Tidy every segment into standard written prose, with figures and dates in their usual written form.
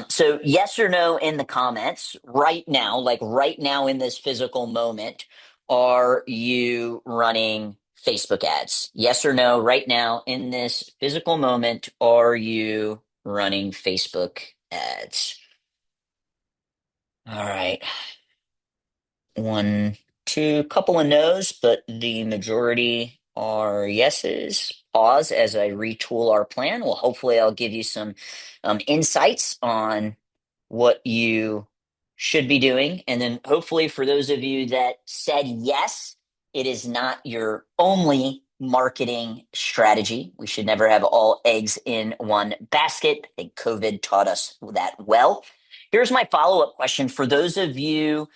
So yes or no in the comments right now, like right now in this physical moment, are you running Facebook ads? Yes or no right now in this physical moment, are you running Facebook ads? All right. One, two, couple of no's, but the majority are yeses. Pause as I retool our plan. Well, hopefully, I'll give you some insights on what you should be doing. And then, hopefully, for those of you that said yes, it is not your only marketing strategy. We should never have all eggs in one basket. I think COVID taught us that well. Here's my follow-up question for those of you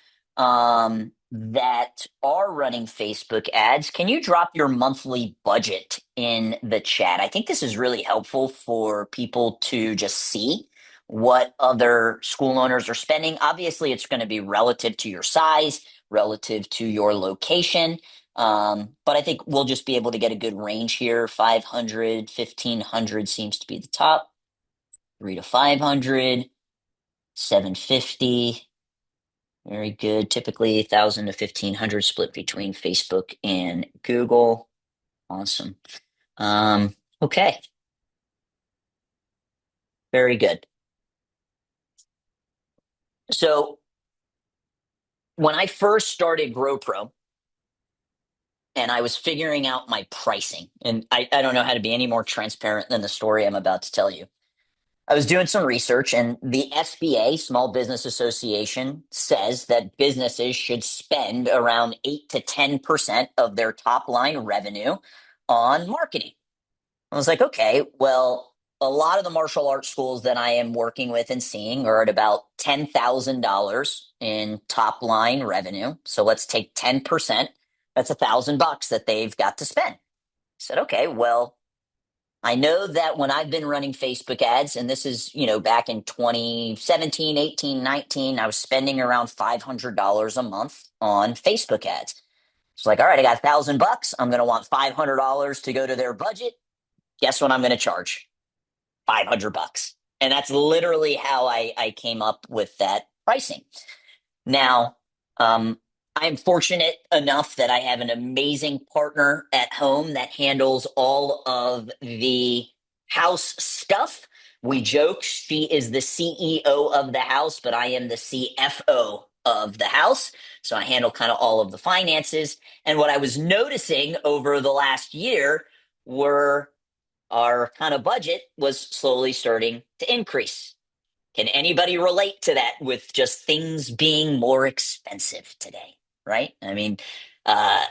that are running Facebook ads. Can you drop your monthly budget in the chat? I think this is really helpful for people to just see what other school owners are spending. Obviously, it's going to be relative to your size, relative to your location. But I think we'll just be able to get a good range here. 500, 1,500 seems to be the top, 3 to 500, 750. Very good. Typically 1,000 to 1,500 split between Facebook and Google. Awesome. Okay. Very good. So when I first started GrowPro and I was figuring out my pricing, and I don't know how to be any more transparent than the story I'm about to tell you. I was doing some research, and the SBA, Small Business Association, says that businesses should spend around 8 to 10% of their top line revenue on marketing. I was like, okay, well, a lot of the martial arts schools that I am working with and seeing are at about $10,000 in top line revenue. So let's take 10%. That's $1,000 that they've got to spend. I said, okay, well, I know that when I've been running Facebook ads, and this is, back in 2017, 18, 19, I was spending around $500 a month on Facebook ads. It's like, all right, I got $1,000. I'm going to want $500 to go to their budget. Guess what I'm going to charge? $500. And that's literally how I came up with that pricing. Now, I'm fortunate enough that I have an amazing partner at home that handles all of the house stuff. We joke she is the CEO of the house, but I am the CFO of the house. So I handle kind of all of the finances. And what I was noticing over the last year were our kind of budget was slowly starting to increase. Can anybody relate to that with just things being more expensive today? Right? I mean, uh,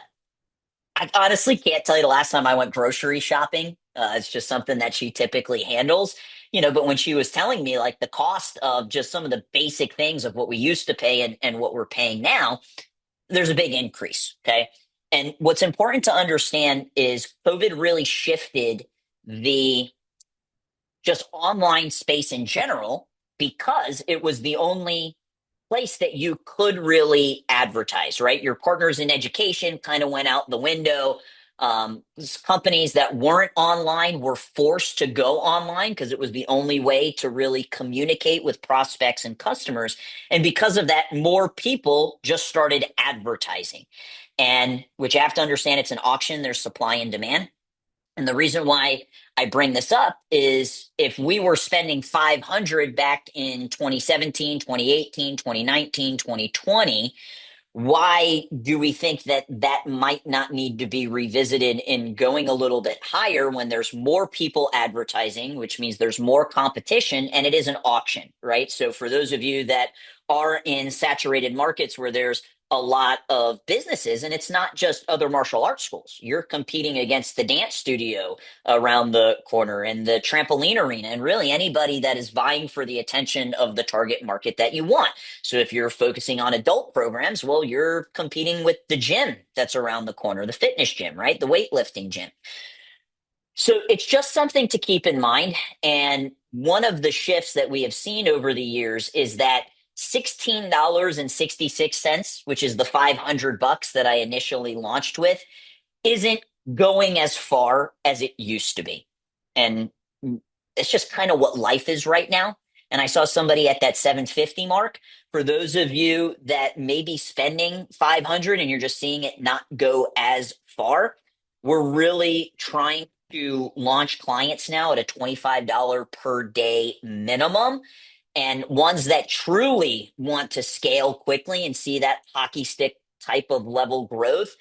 I honestly can't tell you the last time I went grocery shopping. It's just something that she typically handles, but when she was telling me like the cost of just some of the basic things of what we used to pay and what we're paying now, there's a big increase. Okay. And what's important to understand is COVID really shifted the just online space in general because it was the only place that you could really advertise, right? Your partners in education kind of went out the window. Companies that weren't online were forced to go online because it was the only way to really communicate with prospects and customers. And because of that, more people just started advertising. And which you have to understand, it's an auction, there's supply and demand. And the reason why I bring this up is if we were spending 500 back in 2017, 2018, 2019, 2020, why do we think that that might not need to be revisited in going a little bit higher when there's more people advertising, which means there's more competition and it is an auction, right? So for those of you that are in saturated markets where there's a lot of businesses, and it's not just other martial arts schools. You're competing against the dance studio around the corner and the trampoline arena, and really anybody that is vying for the attention of the target market that you want. So if you're focusing on adult programs, well, you're competing with the gym that's around the corner, the fitness gym, right? The weightlifting gym. So it's just something to keep in mind. And one of the shifts that we have seen over the years is that $16.66, which is the $500 that I initially launched with, isn't going as far as it used to be. And it's just kind of what life is right now. and I saw somebody at that 750 mark. For those of you that may be spending 500 and you're just seeing it not go as far, we're really trying to launch clients now at a $25 per day minimum, and ones that truly want to scale quickly and see that hockey stick type of level growth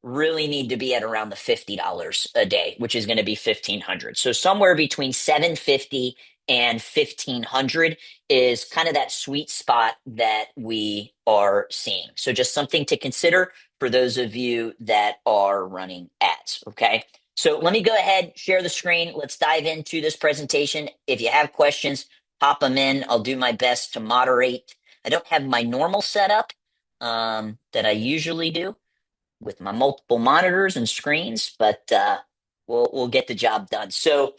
really need to be at around the $50 a day, which is going to be 1500. So somewhere between 750 and 1500 is kind of that sweet spot that we are seeing. So just something to consider for those of you that are running ads. Okay. So let me go ahead, share the screen. Let's dive into this presentation. If you have questions, pop them in. I'll do my best to moderate. I don't have my normal setup that I usually do with my multiple monitors and screens, but we'll get the job done. So,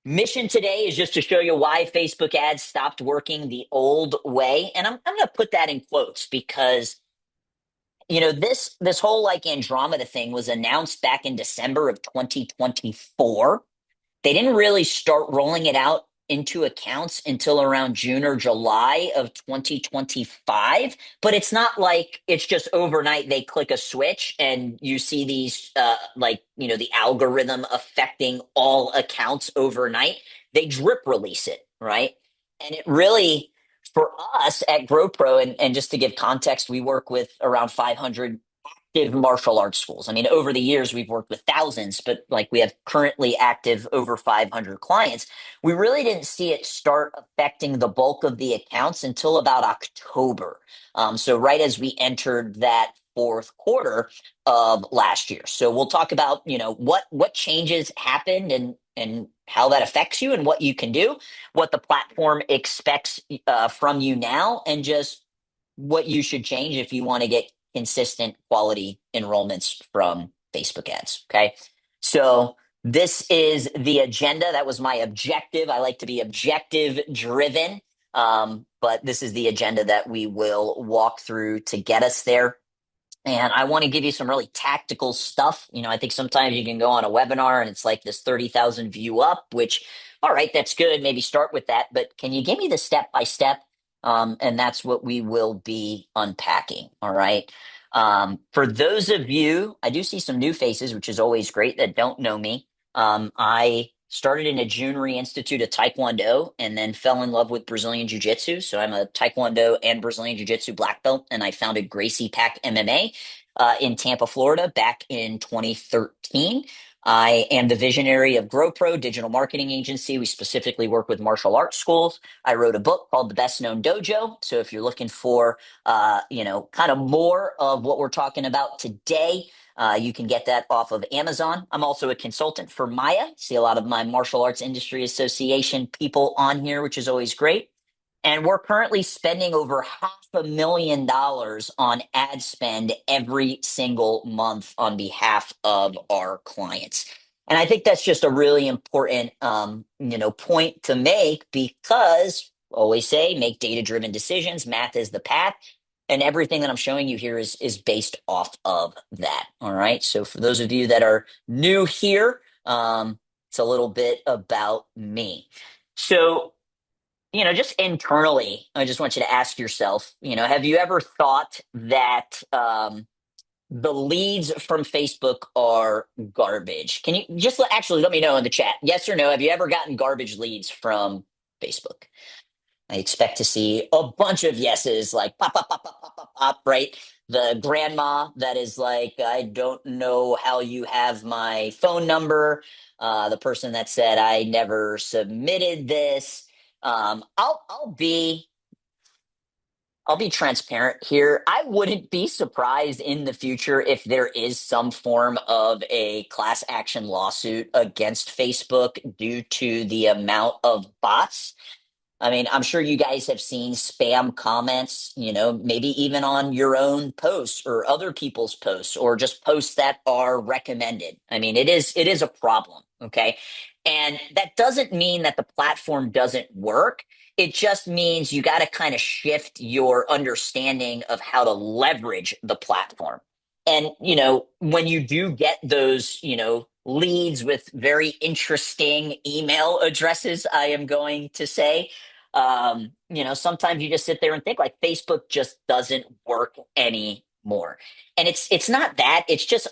mission today is just to show you why Facebook ads stopped working the old way, and I'm going to put that in quotes because this whole like Andromeda thing was announced back in December of 2024. They didn't really start rolling it out into accounts until around June or July of 2025. But it's not like it's just overnight they click a switch and you see these, the algorithm affecting all accounts overnight. They drip release it, right? And it really, for us at GrowPro, and just to give context, we work with around 500 active martial arts schools. I mean, over the years, we've worked with thousands, but like we have currently active over 500 clients. We really didn't see it start affecting the bulk of the accounts until about October. So right as we entered that fourth quarter of last year. So we'll talk about, what changes happened and how that affects you and what you can do, what the platform expects from you now, and just what you should change if you want to get consistent quality enrollments from Facebook ads. Okay. So this is the agenda. That was my objective. I like to be objective driven. But this is the agenda that we will walk through to get us there. And I want to give you some really tactical stuff. I think sometimes you can go on a webinar and it's like this 30,000 view up, which, all right, that's good. Maybe start with that. But can you give me the step by step? And that's what we will be unpacking. All right. For those of you, I do see some new faces, which is always great, that don't know me. I started in a Junri Institute of Taekwondo and then fell in love with Brazilian Jiu Jitsu. So I'm a Taekwondo and Brazilian Jiu Jitsu black belt, and I founded Gracie Pack MMA in Tampa, Florida back in 2013. I am the visionary of GrowPro Digital Marketing Agency. We specifically work with martial arts schools. I wrote a book called The Best Known Dojo. So if you're looking for, kind of more of what we're talking about today, you can get that off of Amazon. I'm also a consultant for Maya. See a lot of my martial arts industry association people on here, which is always great. And we're currently spending over $500,000 on ad spend every single month on behalf of our clients. And I think that's just a really important, point to make, because always say, make data-driven decisions. Math is the path. And everything that I'm showing you here is based off of that. All right. So for those of you that are new here, it's a little bit about me. So, just internally, I just want you to ask yourself, have you ever thought that the leads from Facebook are garbage? Can you just actually let me know in the chat? Yes or no? Have you ever gotten garbage leads from Facebook? I expect to see a bunch of yeses, like pop, pop, pop, pop, pop, pop, pop, right? The grandma that is like, I don't know how you have my phone number. The person that said, I never submitted this. I'll be transparent here. I wouldn't be surprised in the future if there is some form of a class action lawsuit against Facebook due to the amount of bots. I mean, I'm sure you guys have seen spam comments, maybe even on your own posts or other people's posts, or just posts that are recommended. I mean, it is a problem. Okay. And that doesn't mean that the platform doesn't work. It just means you got to kind of shift your understanding of how to leverage the platform. And, when you do get those, leads with very interesting email addresses, I am going to say, Sometimes you just sit there and think like Facebook just doesn't work anymore. And it's not that, it's just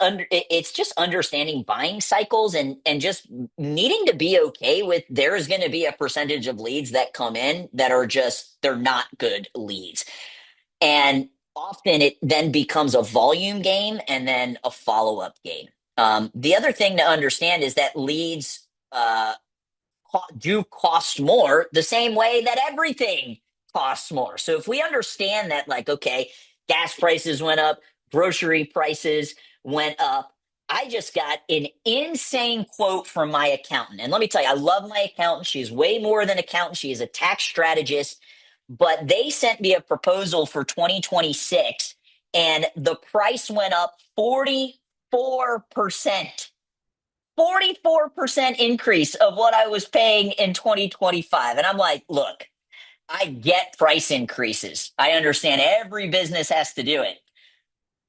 understanding buying cycles and just needing to be okay with there's going to be a percentage of leads that come in that are just they're not good leads. And often it then becomes a volume game and then a follow-up game. The other thing to understand is that leads do cost more the same way that everything costs more. So if we understand that, like, okay, gas prices went up, grocery prices went up. I just got an insane quote from my accountant. And let me tell you, I love my accountant. She's way more than accountant. She is a tax strategist, but they sent me a proposal for 2026 and the price went up 44%. 44% increase of what I was paying in 2025. And I'm like, look, I get price increases. I understand every business has to do it.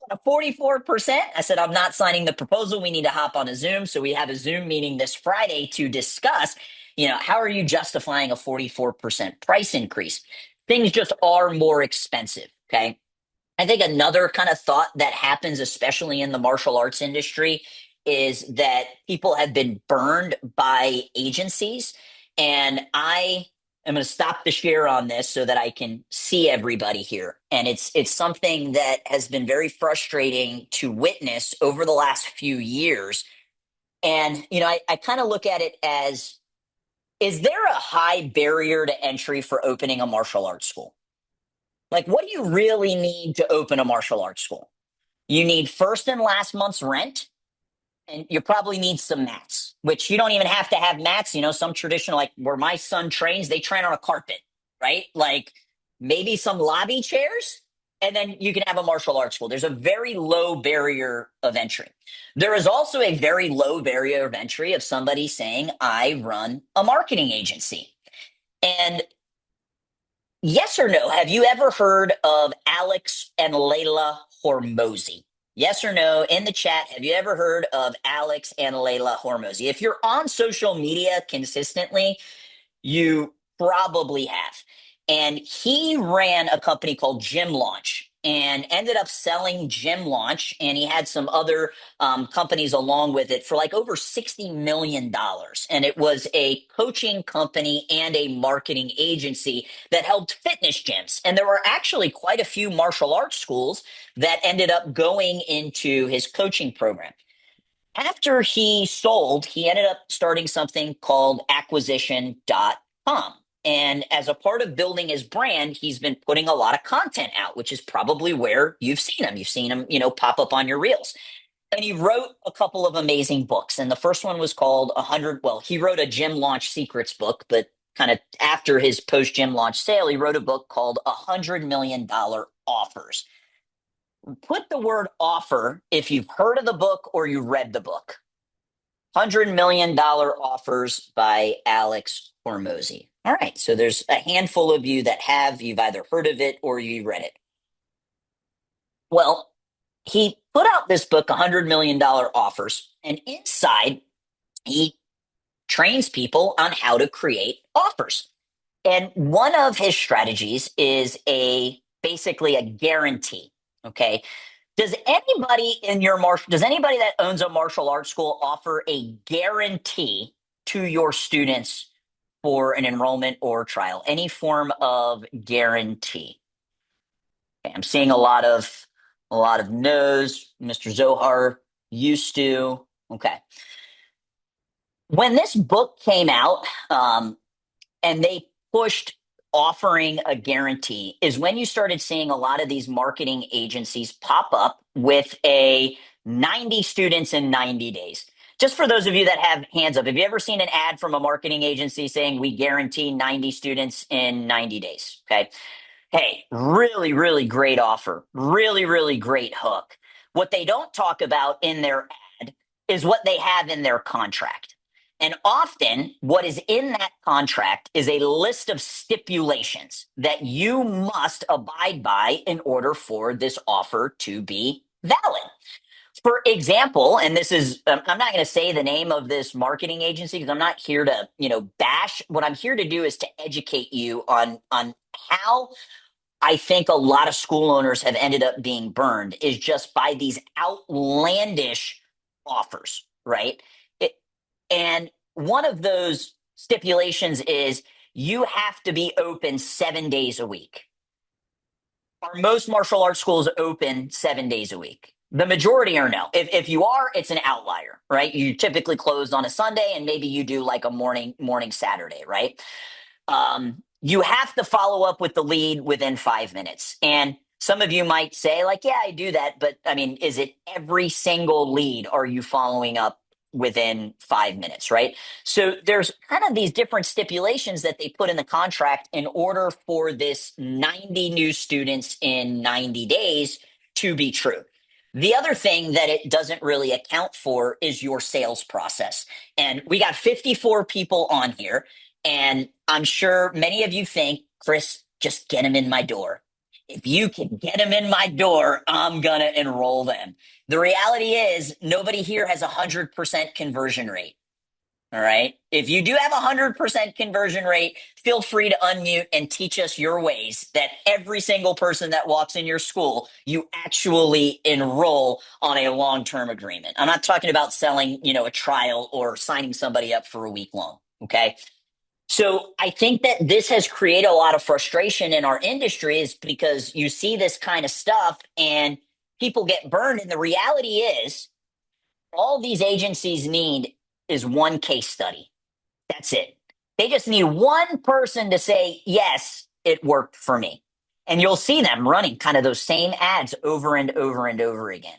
But a 44%, I said, I'm not signing the proposal. We need to hop on a Zoom. So we have a Zoom meeting this Friday to discuss, how are you justifying a 44% price increase? Things just are more expensive. Okay. I think another kind of thought that happens, especially in the martial arts industry, is that people have been burned by agencies. And I am going to stop the share on this so that I can see everybody here. And it's something that has been very frustrating to witness over the last few years. And, I kind of look at it as, is there a high barrier to entry for opening a martial arts school? Like, what do you really need to open a martial arts school? You need first and last month's rent, and you probably need some mats, which you don't even have to have mats. Some traditional, like where my son trains, they train on a carpet, right? Like maybe some lobby chairs, and then you can have a martial arts school. There's a very low barrier of entry. There is also a very low barrier of entry of somebody saying, I run a marketing agency. And yes or no? Have you ever heard of Alex and Layla Hormozy? Yes or no? In the chat, have you ever heard of Alex and Layla Hormozy? If you're on social media consistently, you probably have. And he ran a company called Gym Launch and ended up selling Gym Launch. And he had some other companies along with it for like over $60 million. And it was a coaching company and a marketing agency that helped fitness gyms. And there were actually quite a few martial arts schools that ended up going into his coaching program. After he sold, he ended up starting something called acquisition.com. And as a part of building his brand, he's been putting a lot of content out, which is probably where you've seen him. You've seen him, pop up on your reels. And he wrote a couple of amazing books. And the first one was called 100. Well, he wrote a gym launch secrets book, but kind of after his post gym launch sale, he wrote a book called $100 Million Offers. Put the word offer if you've heard of the book or you read the book. $100 Million Offers by Alex Hormozy. All right, so there's a handful of you that you've either heard of it or you read it. Well, he put out this book, $100 Million Offers, and inside he trains people on how to create offers. And one of his strategies is basically a guarantee. Okay. Does anybody that owns a martial arts school offer a guarantee to your students for an enrollment or trial? Any form of guarantee? Okay, I'm seeing a lot of no's. Mr. Zohar used to. Okay. When this book came out, and they pushed offering a guarantee is when you started seeing a lot of these marketing agencies pop up with a 90 students in 90 days. Just for those of you that have hands up, have you ever seen an ad from a marketing agency saying we guarantee 90 students in 90 days? Okay. Hey, really, really great offer. Really, really great hook. What they don't talk about in their ad is what they have in their contract. And often, what is in that contract is a list of stipulations that you must abide by in order for this offer to be valid. For example, and this is, I'm not going to say the name of this marketing agency because I'm not here to, bash. What I'm here to do is to educate you on how I think a lot of school owners have ended up being burned is just by these outlandish offers, right? It, and one of those stipulations is you have to be open 7 days a week. Are most martial arts schools open 7 days a week? The majority are no. If you are, it's an outlier, right? You typically close on a Sunday and maybe you do like a morning Saturday, right? You have to follow up with the lead within 5 minutes. And some of you might say, like, yeah, I do that. But I mean, is it every single lead are you following up within 5 minutes, right? So there's kind of these different stipulations that they put in the contract in order for this 90 new students in 90 days to be true. The other thing that it doesn't really account for is your sales process. And we got 54 people on here. And I'm sure many of you think, Cris, just get them in my door. If you can get them in my door, I'm going to enroll them. The reality is, nobody here has a 100% conversion rate. All right. If you do have a 100% conversion rate, feel free to unmute and teach us your ways that every single person that walks in your school, you actually enroll on a long-term agreement. I'm not talking about selling, a trial or signing somebody up for a week long. Okay. So I think that this has created a lot of frustration in our industry is because you see this kind of stuff and people get burned. And the reality is all these agencies need is one case study. That's it. They just need one person to say, yes, it worked for me. And you'll see them running kind of those same ads over and over and over again.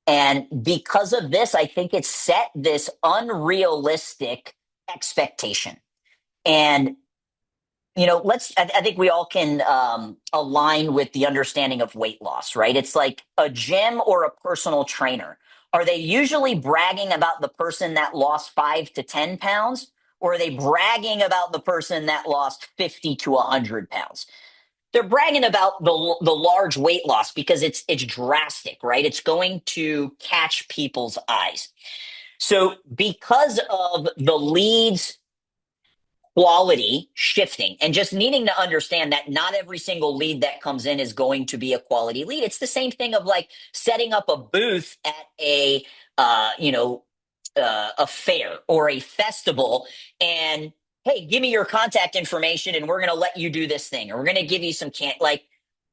And because of this, I think it's set this unrealistic expectation. And I think we all can align with the understanding of weight loss, right? It's like a gym or a personal trainer. Are they usually bragging about the person that lost 5 to 10 pounds? Or are they bragging about the person that lost 50 to 100 pounds? They're bragging about the large weight loss because it's drastic, right? It's going to catch people's eyes. So because of the leads quality shifting and just needing to understand that not every single lead that comes in is going to be a quality lead. It's the same thing of like setting up a booth at a fair or a festival and hey, give me your contact information and we're going to let you do this thing or we're going to give you some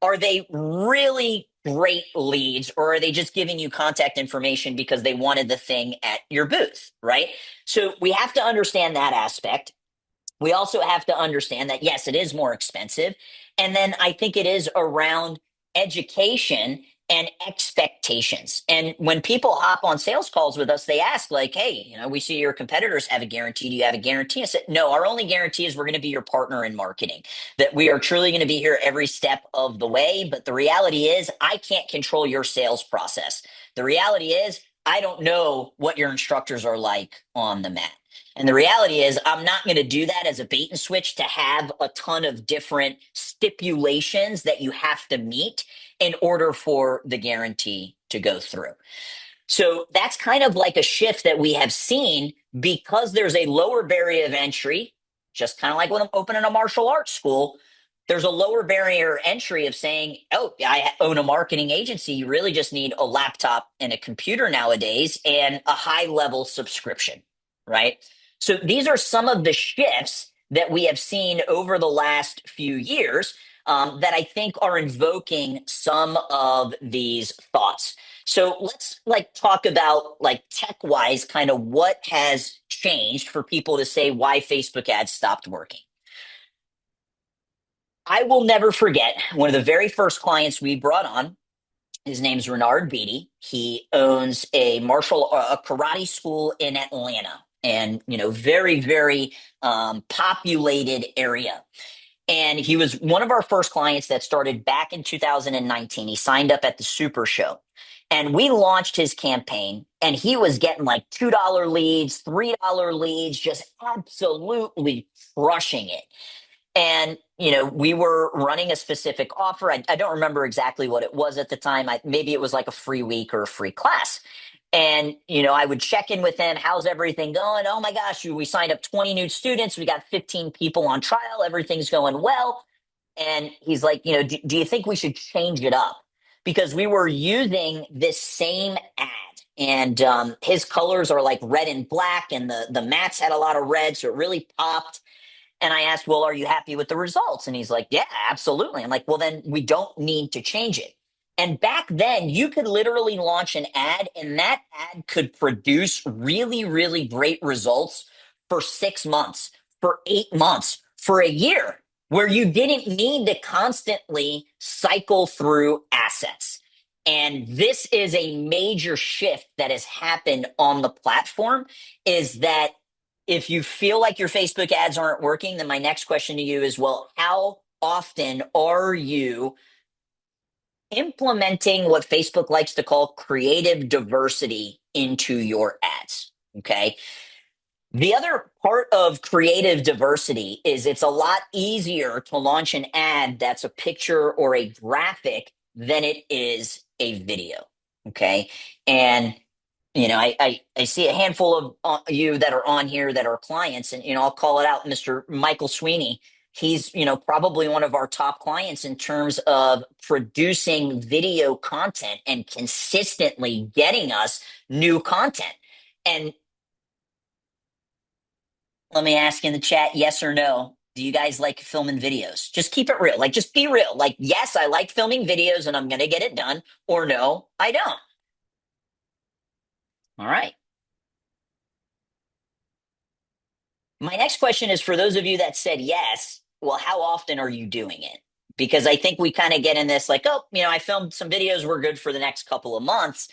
are they really great leads or are they just giving you contact information because they wanted the thing at your booth, right? So we have to understand that aspect. We also have to understand that, yes, it is more expensive. And then I think it is around education and expectations. And when people hop on sales calls with us, they ask, like, hey, we see your competitors have a guarantee. Do you have a guarantee? I said, no, our only guarantee is we're going to be your partner in marketing, that we are truly going to be here every step of the way. But the reality is, I can't control your sales process. The reality is, I don't know what your instructors are like on the mat. And the reality is, I'm not going to do that as a bait and switch to have a ton of different stipulations that you have to meet in order for the guarantee to go through. So that's kind of like a shift that we have seen because there's a lower barrier of entry, just kind of like when I'm opening a martial arts school. There's a lower barrier entry of saying, oh, I own a marketing agency. You really just need a laptop and a computer nowadays and a high level subscription, right? So these are some of the shifts that we have seen over the last few years that I think are invoking some of these thoughts. So let's talk about tech wise, kind of what has changed for people to say why Facebook ads stopped working. I will never forget one of the very first clients we brought on. His name's Renard Beatty. He owns a karate school in Atlanta, and very, very populated area. And he was one of our first clients that started back in 2019. He signed up at the Super Show. And we launched his campaign, and he was getting like $2 leads, $3 leads, just absolutely crushing it. And, we were running a specific offer. I don't remember exactly what it was at the time. Maybe it was like a free week or a free class. And, I would check in with him. How's everything going? Oh my gosh, we signed up 20 new students. We got 15 people on trial. Everything's going well. And he's like, do you think we should change it up? Because we were using this same ad. And his colors are like red and black, and the mats had a lot of red, so it really popped. And I asked, well, are you happy with the results? And he's like, yeah, absolutely. I'm like, well, then we don't need to change it. And back then, you could literally launch an ad, and that ad could produce really, really great results for 6 months, for 8 months, for a year, where you didn't need to constantly cycle through assets. And this is a major shift that has happened on the platform, is that if you feel like your Facebook ads aren't working, then my next question to you is, well, how often are you implementing what Facebook likes to call creative diversity into your ads? Okay. The other part of creative diversity is it's a lot easier to launch an ad that's a picture or a graphic than it is a video. Okay. And I see a handful of you that are on here that are clients, and I'll call it out, Mr. Michael Sweeney. He's probably one of our top clients in terms of producing video content and consistently getting us new content. And let me ask in the chat, yes or no? Do you guys like filming videos? Just keep it real. Like, just be real. Like, yes, I like filming videos and I'm going to get it done, or no, I don't. All right. My next question is for those of you that said yes, well, how often are you doing it? Because I think we kind of get in this like, oh, I filmed some videos, we're good for the next couple of months.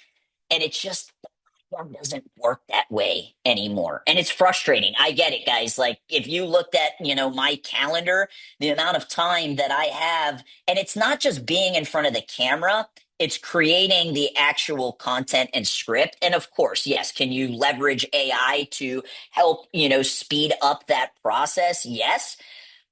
And it's just, the platform doesn't work that way anymore. And it's frustrating. I get it, guys. Like, if you looked at, my calendar, the amount of time that I have, and it's not just being in front of the camera, it's creating the actual content and script. And of course, yes, can you leverage AI to help, speed up that process? Yes,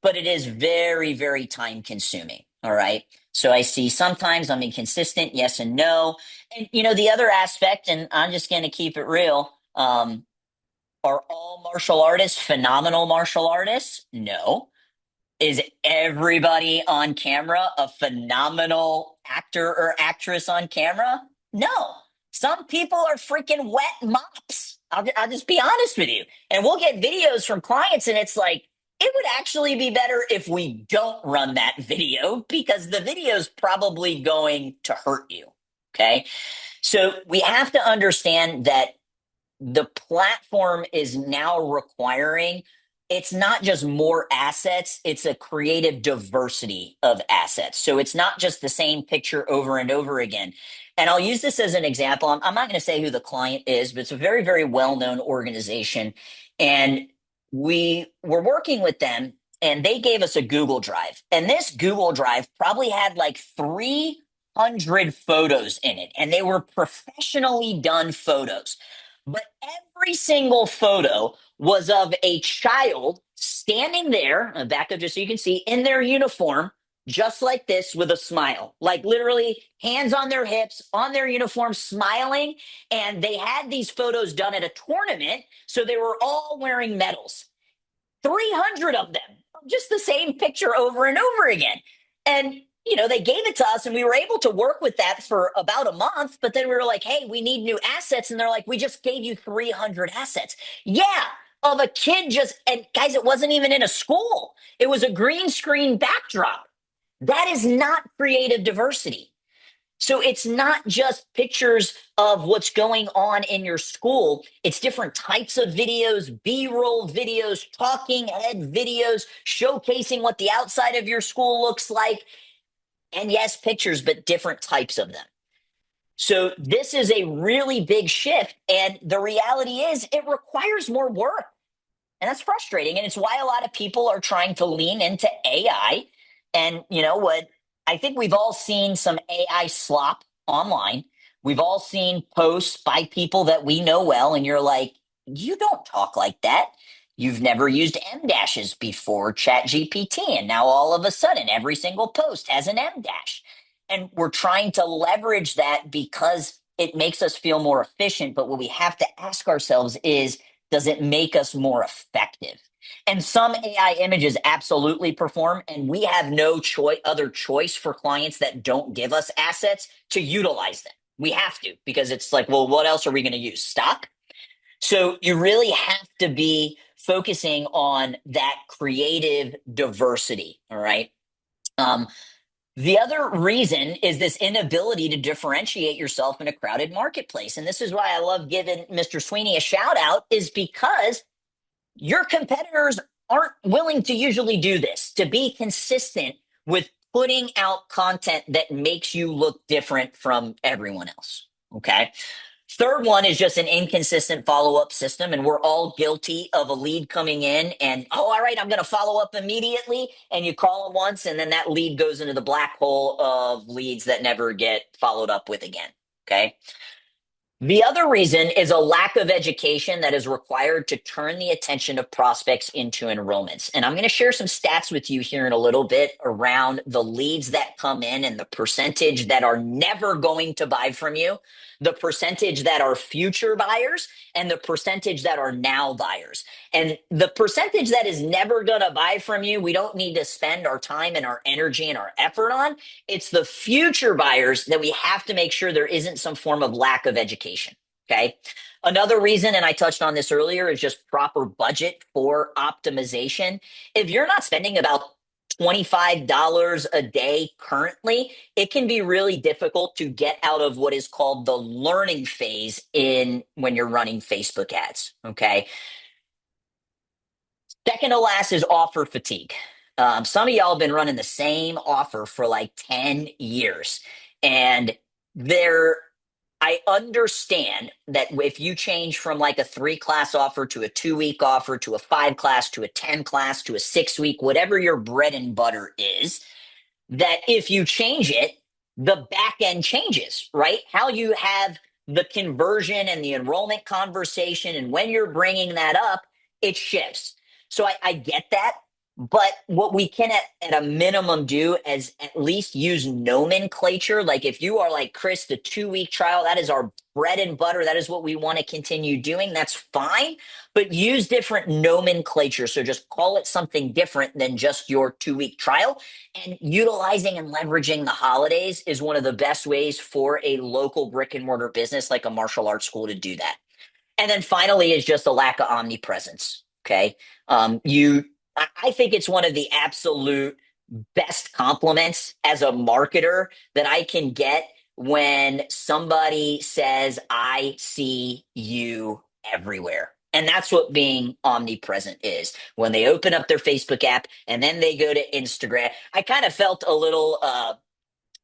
but it is very, very time consuming. All right. So I see sometimes I'm inconsistent, yes and no. And, the other aspect, and I'm just going to keep it real. Are all martial artists phenomenal martial artists? No. Is everybody on camera a phenomenal actor or actress on camera? No. Some people are freaking wet mops. I'll just be honest with you. And we'll get videos from clients, and it's like, it would actually be better if we don't run that video, because the video is probably going to hurt you. Okay. So we have to understand that the platform is now requiring, it's not just more assets, it's a creative diversity of assets. So it's not just the same picture over and over again. And I'll use this as an example. I'm not going to say who the client is, but it's a very, very well known organization. And we were working with them, and they gave us a Google Drive. And this Google Drive probably had like 300 photos in it, and they were professionally done photos. But every single photo was of a child standing there, back up just so you can see, in their uniform, just like this, with a smile, like literally hands on their hips, on their uniform, smiling. And they had these photos done at a tournament, so they were all wearing medals. 300 of them, just the same picture over and over again. And, they gave it to us, and we were able to work with that for about a month. But then we were like, hey, we need new assets. And they're like, we just gave you 300 assets. Yeah. Of a kid and guys, it wasn't even in a school. It was a green screen backdrop. That is not creative diversity. So it's not just pictures of what's going on in your school. It's different types of videos, B-roll videos, talking head videos, showcasing what the outside of your school looks like. And yes, pictures, but different types of them. So this is a really big shift. And the reality is it requires more work. And that's frustrating. And it's why a lot of people are trying to lean into AI. And you know what? I think we've all seen some AI slop online. We've all seen posts by people that we know well. And you're like, you don't talk like that. You've never used M dashes before ChatGPT, and now all of a sudden every single post has an M dash. And we're trying to leverage that because it makes us feel more efficient. But what we have to ask ourselves is, does it make us more effective? And some AI images absolutely perform, and we have no other choice for clients that don't give us assets to utilize them. We have to, because it's like, well, what else are we going to use? Stock? So you really have to be focusing on that creative diversity. All right. Um, the other reason is this inability to differentiate yourself in a crowded marketplace. And this is why I love giving Mr. Sweeney a shout out, is because your competitors aren't willing to usually do this, to be consistent with putting out content that makes you look different from everyone else. Okay. Third one is just an inconsistent follow up system. And we're all guilty of a lead coming in and, oh, all right, I'm going to follow up immediately. And you call them once, and then that lead goes into the black hole of leads that never get followed up with again. Okay. The other reason is a lack of education that is required to turn the attention of prospects into enrollments. And I'm going to share some stats with you here in a little bit around the leads that come in and the percentage that are never going to buy from you, the percentage that are future buyers, and the percentage that are now buyers. And the percentage that is never going to buy from you, we don't need to spend our time and our energy and our effort on. It's the future buyers that we have to make sure there isn't some form of lack of education. Okay. Another reason, and I touched on this earlier, is just proper budget for optimization. If you're not spending about $25 a day currently, it can be really difficult to get out of what is called the learning phase in when you're running Facebook ads. Okay. Second to last is offer fatigue. Some of y'all have been running the same offer for like 10 years. And there, I understand that if you change from like a 3-class offer to a 2-week offer to a 5-class to a 10-class to a 6-week, whatever your bread and butter is, that if you change it, the back end changes, right? How you have the conversion and the enrollment conversation, and when you're bringing that up, it shifts. So I get that. But what we can at a minimum do is at least use nomenclature. Like if you are like Cris, the 2-week trial, that is our bread and butter. That is what we want to continue doing. That's fine. But use different nomenclature. So just call it something different than just your 2-week trial. And utilizing and leveraging the holidays is one of the best ways for a local brick and mortar business like a martial arts school to do that. And then finally is just a lack of omnipresence. Okay. I think it's one of the absolute best compliments as a marketer that I can get when somebody says, I see you everywhere. And that's what being omnipresent is. When they open up their Facebook app and then they go to Instagram, I kind of felt a little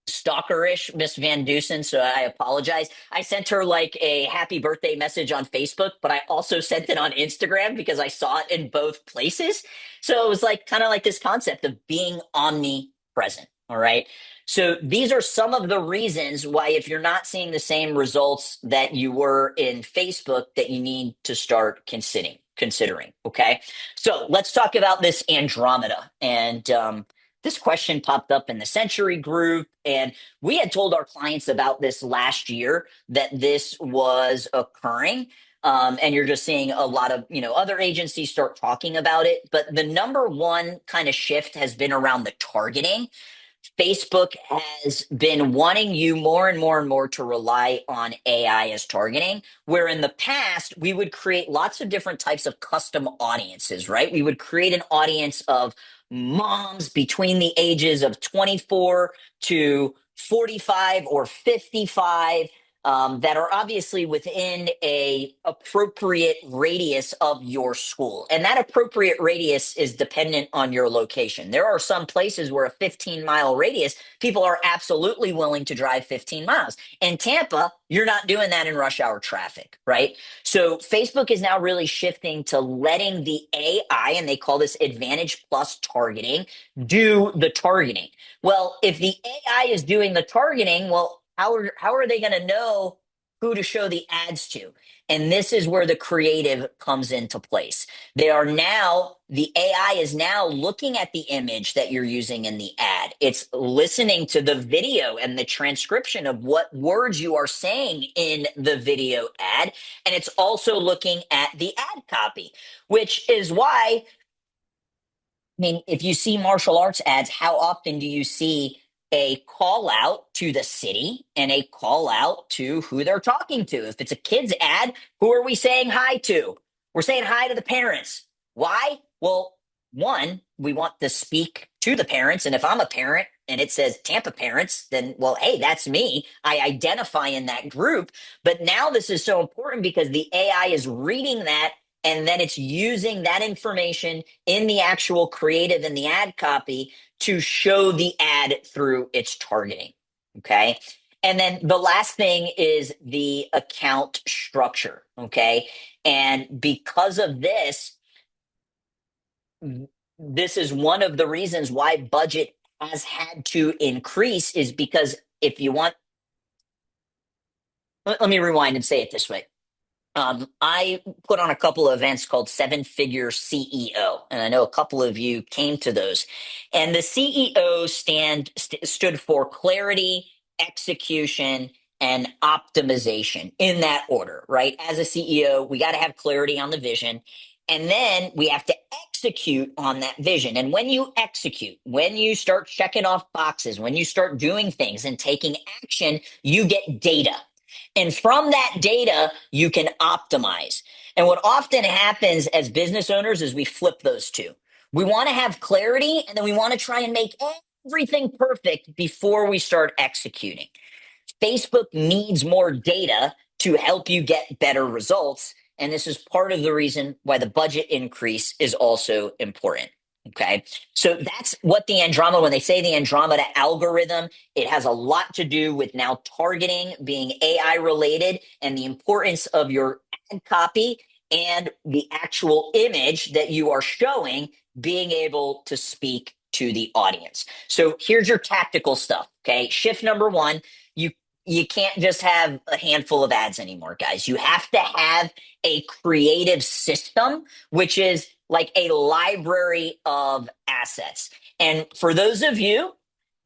stalkerish, Miss Van Dusen, so I apologize. I sent her like a happy birthday message on Facebook, but I also sent it on Instagram because I saw it in both places. So it was like kind of like this concept of being omnipresent. All right. So these are some of the reasons why, if you're not seeing the same results that you were in Facebook, that you need to start considering. Okay. So let's talk about this Andromeda. And this question popped up in the Century group, and we had told our clients about this last year, that this was occurring. And you're just seeing a lot of other agencies start talking about it. But the number one kind of shift has been around the targeting. Facebook has been wanting you more and more and more to rely on AI as targeting, where in the past we would create lots of different types of custom audiences, right? We would create an audience of moms between the ages of 24 to 45 or 55, that are obviously within a appropriate radius of your school. And that appropriate radius is dependent on your location. There are some places where a 15-mile radius, people are absolutely willing to drive 15 miles. In Tampa, you're not doing that in rush hour traffic, right? So Facebook is now really shifting to letting the AI, and they call this Advantage Plus targeting, do the targeting. Well, if the AI is doing the targeting, well, how are they going to know who to show the ads to. And this is where the creative comes into place. They are now, the AI is now looking at the image that you're using in the ad. It's listening to the video and the transcription of what words you are saying in the video ad. And it's also looking at the ad copy, which is why, I mean, if you see martial arts ads, how often do you see a call out to the city and a call out to who they're talking to? If it's a kid's ad, who are we saying hi to? We're saying hi to the parents. Why? Well, one, we want to speak to the parents. And if I'm a parent and it says Tampa parents, then, well, hey, that's me. I identify in that group. But now this is so important because the AI is reading that and then it's using that information in the actual creative and the ad copy to show the ad through its targeting. Okay. And then the last thing is the account structure. Okay. And because of this, this is one of the reasons why budget has had to increase, is because if you want, let me rewind and say it this way. I put on a couple of events called Seven Figure CEO, and I know a couple of you came to those. And the CEO stood for clarity, execution, and optimization in that order, right? As a CEO, we got to have clarity on the vision, and then we have to execute on that vision. And when you execute, when you start checking off boxes, when you start doing things and taking action, you get data. And from that data, you can optimize. And what often happens as business owners is we flip those two. We want to have clarity and then we want to try and make everything perfect before we start executing. Facebook needs more data to help you get better results. And this is part of the reason why the budget increase is also important. Okay. So that's what the Andromeda, when they say the Andromeda algorithm, it has a lot to do with now targeting being AI related and the importance of your ad copy and the actual image that you are showing being able to speak to the audience. So here's your tactical stuff. Okay. Shift number one, you can't just have a handful of ads anymore, guys. You have to have a creative system, which is like a library of assets. And for those of you,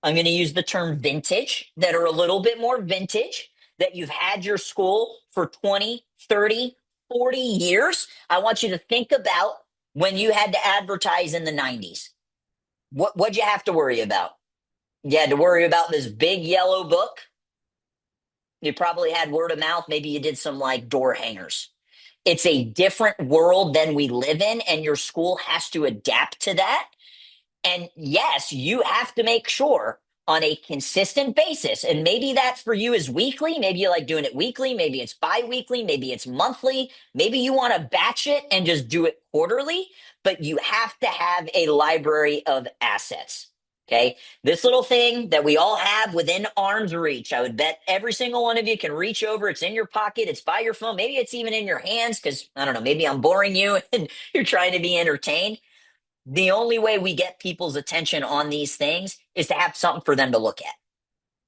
I'm going to use the term vintage, that are a little bit more vintage, that you've had your school for 20, 30, 40 years. I want you to think about when you had to advertise in the 90s. What'd you have to worry about? You had to worry about this big yellow book. You probably had word of mouth. Maybe you did some like door hangers. It's a different world than we live in, and your school has to adapt to that. And yes, you have to make sure on a consistent basis. And maybe that for you is weekly. Maybe you like doing it weekly. Maybe it's bi-weekly. Maybe it's monthly. Maybe you want to batch it and just do it quarterly, but you have to have a library of assets. Okay. This little thing that we all have within arm's reach, I would bet every single one of you can reach over. It's in your pocket. It's by your phone. Maybe it's even in your hands because I don't know, maybe I'm boring you and you're trying to be entertained. The only way we get people's attention on these things is to have something for them to look at.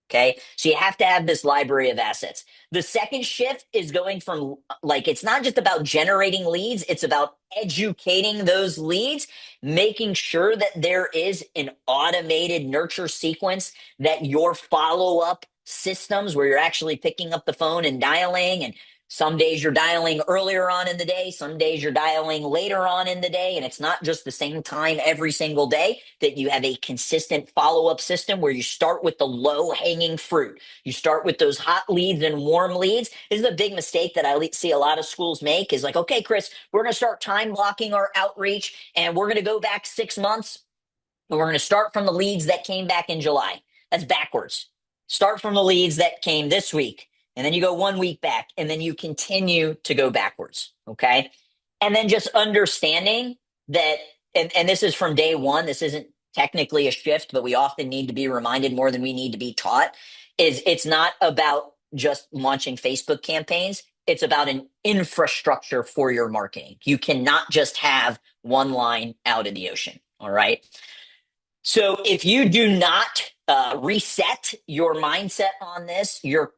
Okay. So you have to have this library of assets. The second shift is going from like, it's not just about generating leads, it's about educating those leads, making sure that there is an automated nurture sequence, that your follow up systems where you're actually picking up the phone and dialing, and some days you're dialing earlier on in the day, some days you're dialing later on in the day, and it's not just the same time every single day, that you have a consistent follow-up system where you start with the low-hanging fruit. You start with those hot leads and warm leads. This is a big mistake that I see a lot of schools make, is like, okay, Chris, we're going to start time blocking our outreach and we're going to go back 6 months and we're going to start from the leads that came back in July. That's backwards. Start from the leads that came this week, and then you go 1 week back, and then you continue to go backwards. Okay. And then just understanding that, and this is from day one, this isn't technically a shift, but we often need to be reminded more than we need to be taught, is it's not about just launching Facebook campaigns. It's about an infrastructure for your marketing. You cannot just have one line out of the ocean. All right. So if you do not reset your mindset on this. Your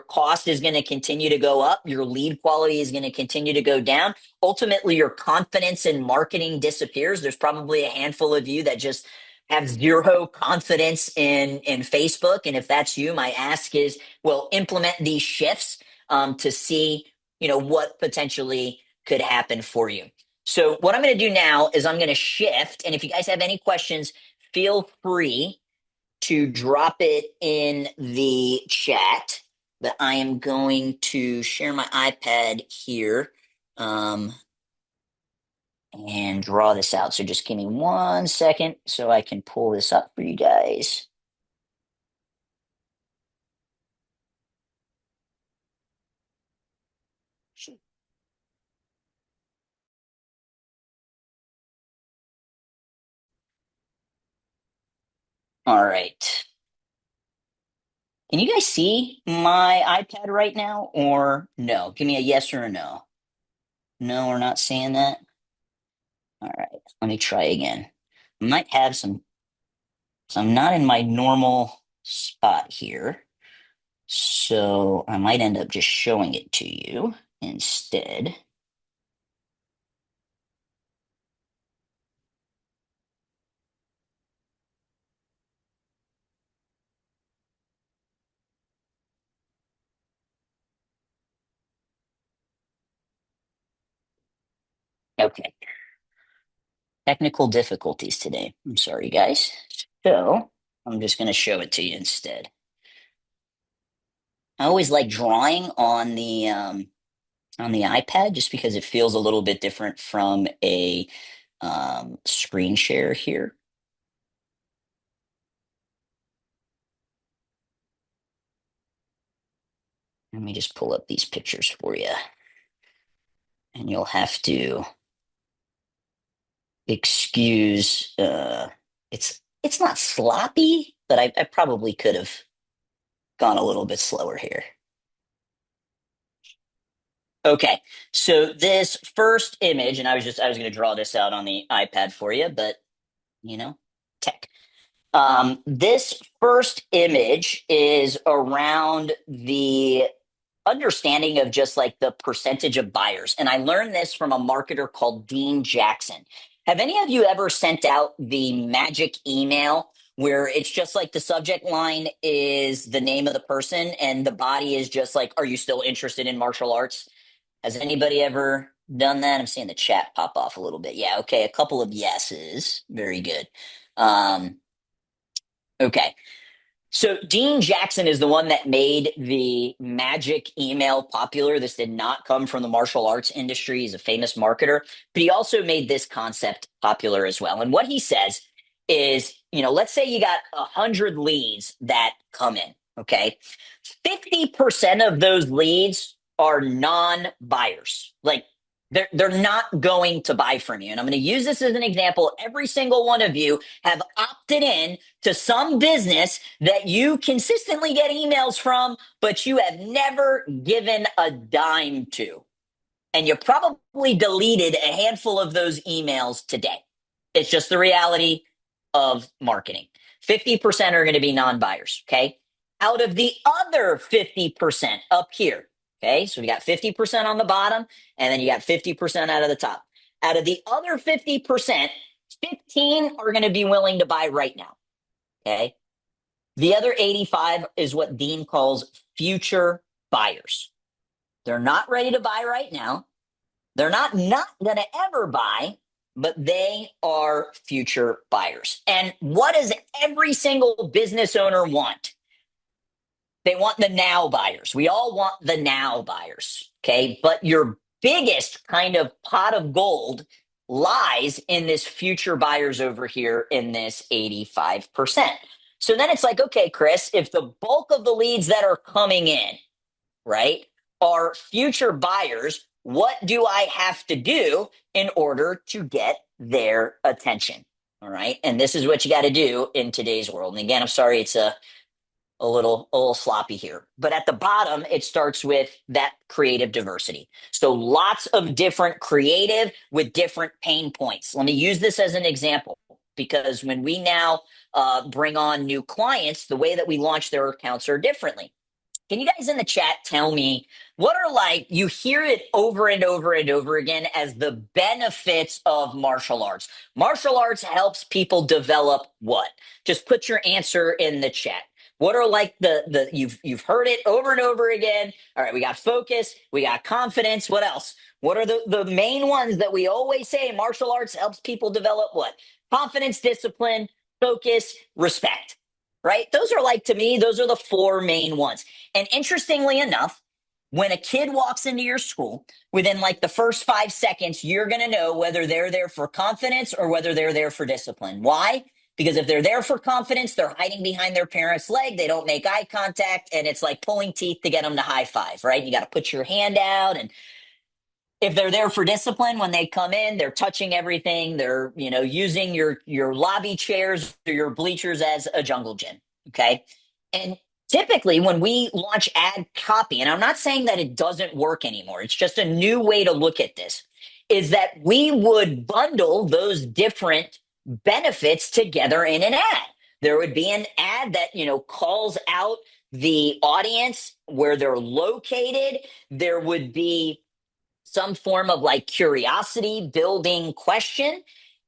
cost is going to continue to go up. Your lead quality is going to continue to go down. Ultimately, your confidence in marketing disappears. There's probably a handful of you that just have zero confidence in Facebook, and if that's you, my ask is, well, implement these shifts to see what potentially could happen for you. So what I'm going to do now is I'm going to shift, and if you guys have any questions, feel free to drop it in the chat. But I am going to share my iPad here and draw this out. So just give me 1 second so I can pull this up for you guys. All right. Can you guys see my iPad right now or no? Give me a yes or a no. No, we're not seeing that. All right, let me try again. I might have some, so I'm not in my normal spot here. So I might end up just showing it to you instead. Okay. Technical difficulties today. I'm sorry, guys. So I'm just going to show it to you instead. I always like drawing on the iPad just because it feels a little bit different from a screen share here. Let me just pull up these pictures for you. And you'll have to excuse it's not sloppy, but I probably could have gone a little bit slower here. Okay, so this first image, and I was going to draw this out on the iPad for you, but tech. This first image is around the understanding of just like the percentage of buyers. And I learned this from a marketer called Dean Jackson. Have any of you ever sent out the magic email where it's just like the subject line is the name of the person and the body is just like, are you still interested in martial arts? Has anybody ever done that? I'm seeing the chat pop off a little bit. Yeah, okay, a couple of yeses. Very good. Okay. So Dean Jackson is the one that made the magic email popular. This did not come from the martial arts industry. He's a famous marketer, but he also made this concept popular as well. And what he says is, let's say you got 100 leads that come in, okay? 50% of those leads are non-buyers. Like they're not going to buy from you. And I'm going to use this as an example. Every single one of you have opted in to some business that you consistently get emails from, but you have never given a dime to. And you probably deleted a handful of those emails today. It's just the reality of marketing. 50% are going to be non-buyers, okay? Out of the other 50% up here, okay? So we got 50% on the bottom, and then you got 50% out of the top. Out of the other 50%, 15 are going to be willing to buy right now, okay? The other 85 is what Dean calls future buyers. They're not ready to buy right now. They're not going to ever buy, but they are future buyers. And what does every single business owner want? They want the now buyers. We all want the now buyers. Okay. But your biggest kind of pot of gold lies in this future buyers over here in this 85%. So then it's like, okay, Cris, if the bulk of the leads that are coming in, right, are future buyers, what do I have to do in order to get their attention? All right. And this is what you got to do in today's world. And again, I'm sorry, it's a little sloppy here. But at the bottom, it starts with that creative diversity. So lots of different creative with different pain points. Let me use this as an example. because when we now bring on new clients, the way that we launch their accounts are differently. Can you guys in the chat tell me what are like, you hear it over and over and over again as the benefits of martial arts? Martial arts helps people develop what? Just put your answer in the chat. What are like the you've heard it over and over again. All right, we got focus, we got confidence. What else? What are the main ones that we always say martial arts helps people develop what? Confidence, discipline, focus, respect. Right? Those are like, to me, those are the four main ones. And interestingly enough, when a kid walks into your school, within like the first 5 seconds, you're going to know whether they're there for confidence or whether they're there for discipline. Why? Because if they're there for confidence, they're hiding behind their parent's leg. They don't make eye contact. And it's like pulling teeth to get them to high five, right? You got to put your hand out. And if they're there for discipline, when they come in, they're touching everything. They're, using your lobby chairs or your bleachers as a jungle gym. Okay. And typically when we launch ad copy, and I'm not saying that it doesn't work anymore, it's just a new way to look at this, is that we would bundle those different benefits together in an ad. There would be an ad that, calls out the audience where they're located. There would be some form of like curiosity building question.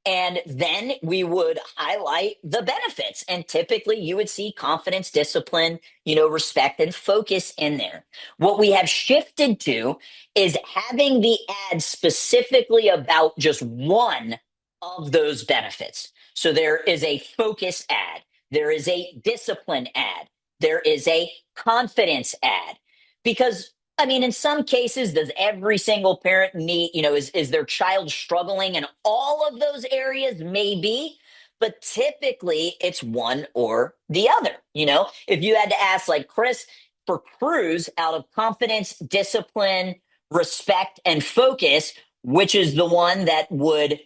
And then we would highlight the benefits. And typically you would see confidence, discipline, respect and focus in there. What we have shifted to is having the ad specifically about just one of those benefits. So there is a focus ad, there is a discipline ad, there is a confidence ad. Because in some cases, does every single parent need, is their child struggling in all of those areas? Maybe, but typically it's one or the other. If you had to ask, like Cris, for Cruz, out of confidence, discipline, respect, and focus, which is the one that would,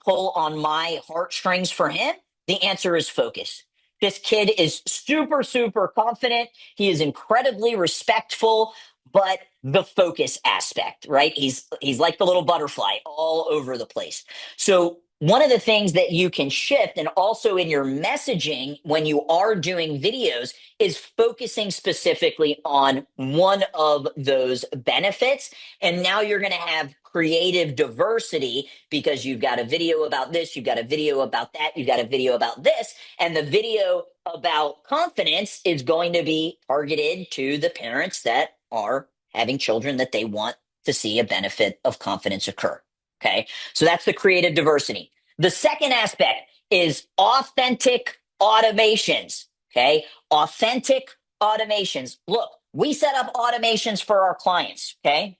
pull on my heartstrings for him? The answer is focus. This kid is super, super confident. He is incredibly respectful, but the focus aspect, right? He's like the little butterfly all over the place. So one of the things that you can shift, and also in your messaging when you are doing videos, is focusing specifically on one of those benefits. And now you're going to have creative diversity because you've got a video about this, you've got a video about that, you've got a video about this, and the video about confidence is going to be targeted to the parents that are having children that they want to see a benefit of confidence occur. Okay. So that's the creative diversity. The second aspect is authentic automations. Okay. Authentic automations. Look, we set up automations for our clients. Okay.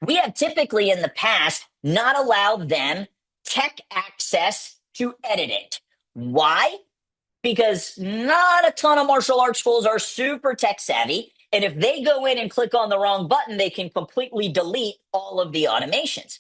We have typically in the past not allowed them tech access to edit it. Why? Because not a ton of martial arts schools are super tech savvy. And if they go in and click on the wrong button, they can completely delete all of the automations.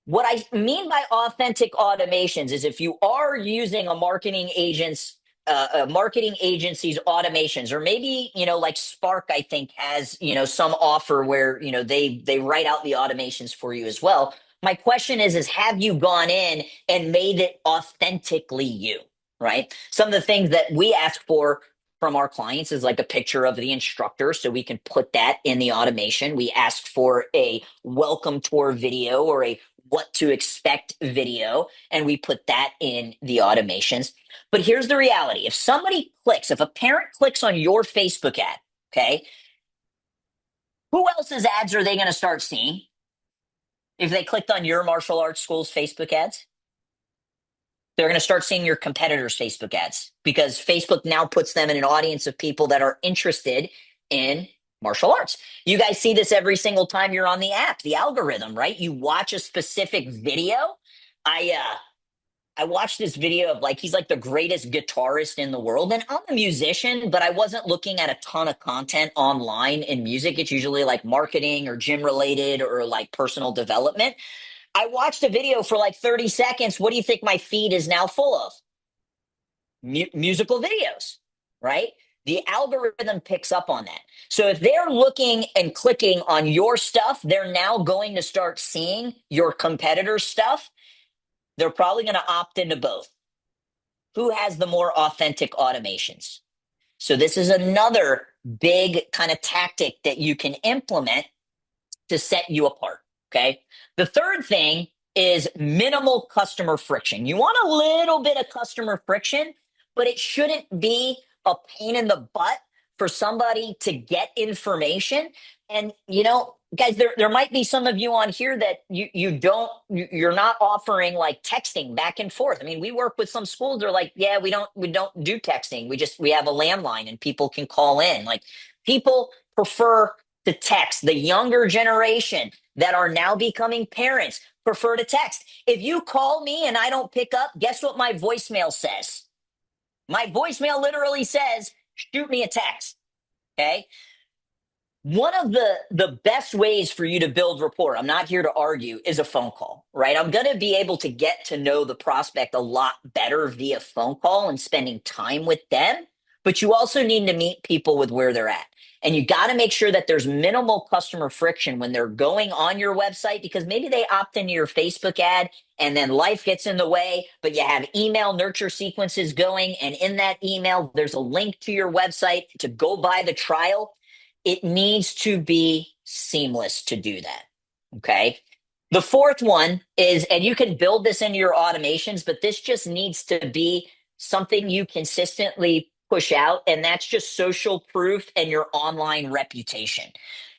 What I mean by authentic automations is if you are using a marketing agency's automations, or maybe, like Spark, I think has, some offer where, they write out the automations for you as well. My question is have you gone in and made it authentically you, right? Some of the things that we ask for from our clients is like a picture of the instructor so we can put that in the automation. We ask for a welcome tour video or a what to expect video, and we put that in the automations. But here's the reality. If a parent clicks on your Facebook ad, okay, who else's ads are they going to start seeing if they clicked on your martial arts school's Facebook ads? They're going to start seeing your competitors' Facebook ads because Facebook now puts them in an audience of people that are interested in martial arts. You guys see this every single time you're on the app, the algorithm, right? You watch a specific video. I watched this video of he's like the greatest guitarist in the world. And I'm a musician, but I wasn't looking at a ton of content online in music. It's usually like marketing or gym related or like personal development. I watched a video for like 30 seconds. What do you think my feed is now full of? Musical videos, right? The algorithm picks up on that. So if they're looking and clicking on your stuff, they're now going to start seeing your competitor stuff. They're probably going to opt into both. Who has the more authentic automations? So this is another big kind of tactic that you can implement to set you apart. Okay. The third thing is minimal customer friction. You want a little bit of customer friction, but it shouldn't be a pain in the butt for somebody to get information. And, guys, there might be some of you on here that you're not offering like texting back and forth. I mean, we work with some schools. They're like, yeah, we don't do texting. We have a landline and people can call in. Like, people prefer to text. The younger generation that are now becoming parents prefer to text. If you call me and I don't pick up, guess what my voicemail says? My voicemail literally says, shoot me a text. Okay. One of the best ways for you to build rapport, I'm not here to argue, is a phone call, right? I'm going to be able to get to know the prospect a lot better via phone call and spending time with them. But you also need to meet people with where they're at. And you got to make sure that there's minimal customer friction when they're going on your website, because maybe they opt into your Facebook ad and then life gets in the way, but you have email nurture sequences going. And in that email, there's a link to your website to go buy the trial. It needs to be seamless to do that. Okay. The fourth one is, and you can build this into your automations, but this just needs to be something you consistently push out. And that's just social proof and your online reputation.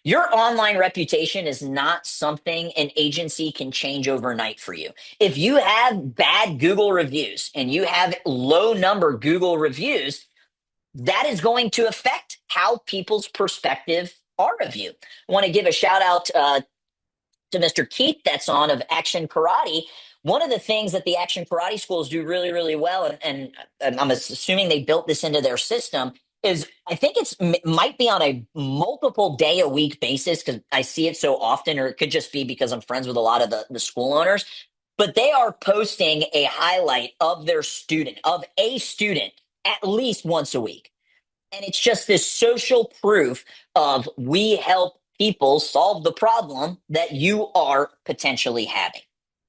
Your online reputation is not something an agency can change overnight for you. If you have bad Google reviews and you have low number Google reviews, that is going to affect how people's perspective are of you. I want to give a shout out to Mr. Keith that's on of Action Karate. One of the things that the Action Karate schools do really, really well, and I'm assuming they built this into their system, is I think might be on a multiple day a week basis because I see it so often, or it could just be because I'm friends with a lot of the school owners. But they are posting a highlight of of a student at least once a week. And it's just this social proof of we help people solve the problem that you are potentially having.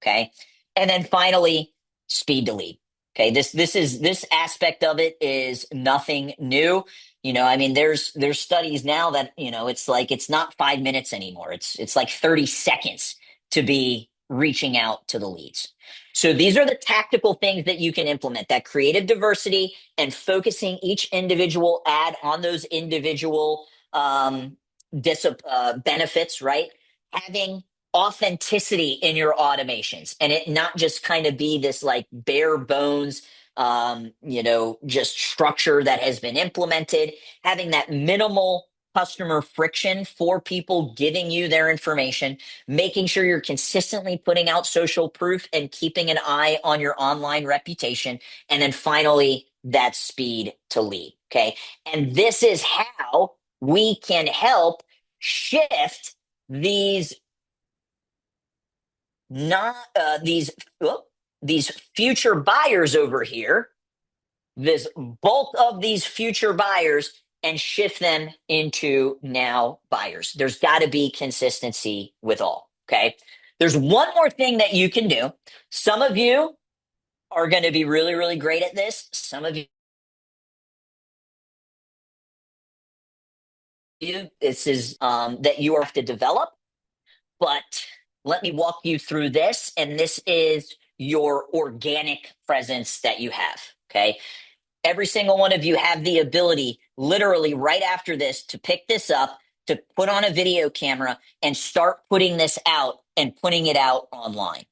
Okay. And then finally, speed to lead. Okay. This aspect of it is nothing new. I mean, there's studies now that, it's not 5 minutes anymore. It's like 30 seconds to be reaching out to the leads. So these are the tactical things that you can implement, that creative diversity and focusing each individual ad on those individual benefits, right? Having authenticity in your automations and it not just kind of be this like bare bones, just structure that has been implemented, having that minimal customer friction for people giving you their information, making sure you're consistently putting out social proof and keeping an eye on your online reputation. And then finally, that speed to lead. Okay. And this is how we can help shift these not these future buyers over here, this bulk of these future buyers, and shift them into now buyers. There's got to be consistency with all. Okay. There's one more thing that you can do. Some of you are going to be really, really great at this. Some of you, this is that you have to develop. But let me walk you through this. And this is your organic presence that you have. Okay. Every single one of you have the ability, literally right after this, to pick this up, to put on a video camera and start putting this out and putting it out online.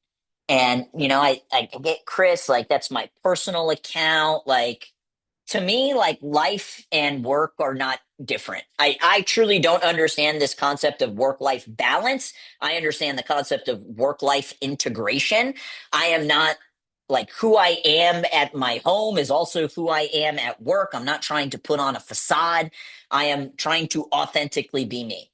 And, I get Cris, like, that's my personal account. Like, to me, like, life and work are not different. I truly don't understand this concept of work-life balance. I understand the concept of work-life integration. I am not like who I am at my home is also who I am at work. I'm not trying to put on a facade. I am trying to authentically be me.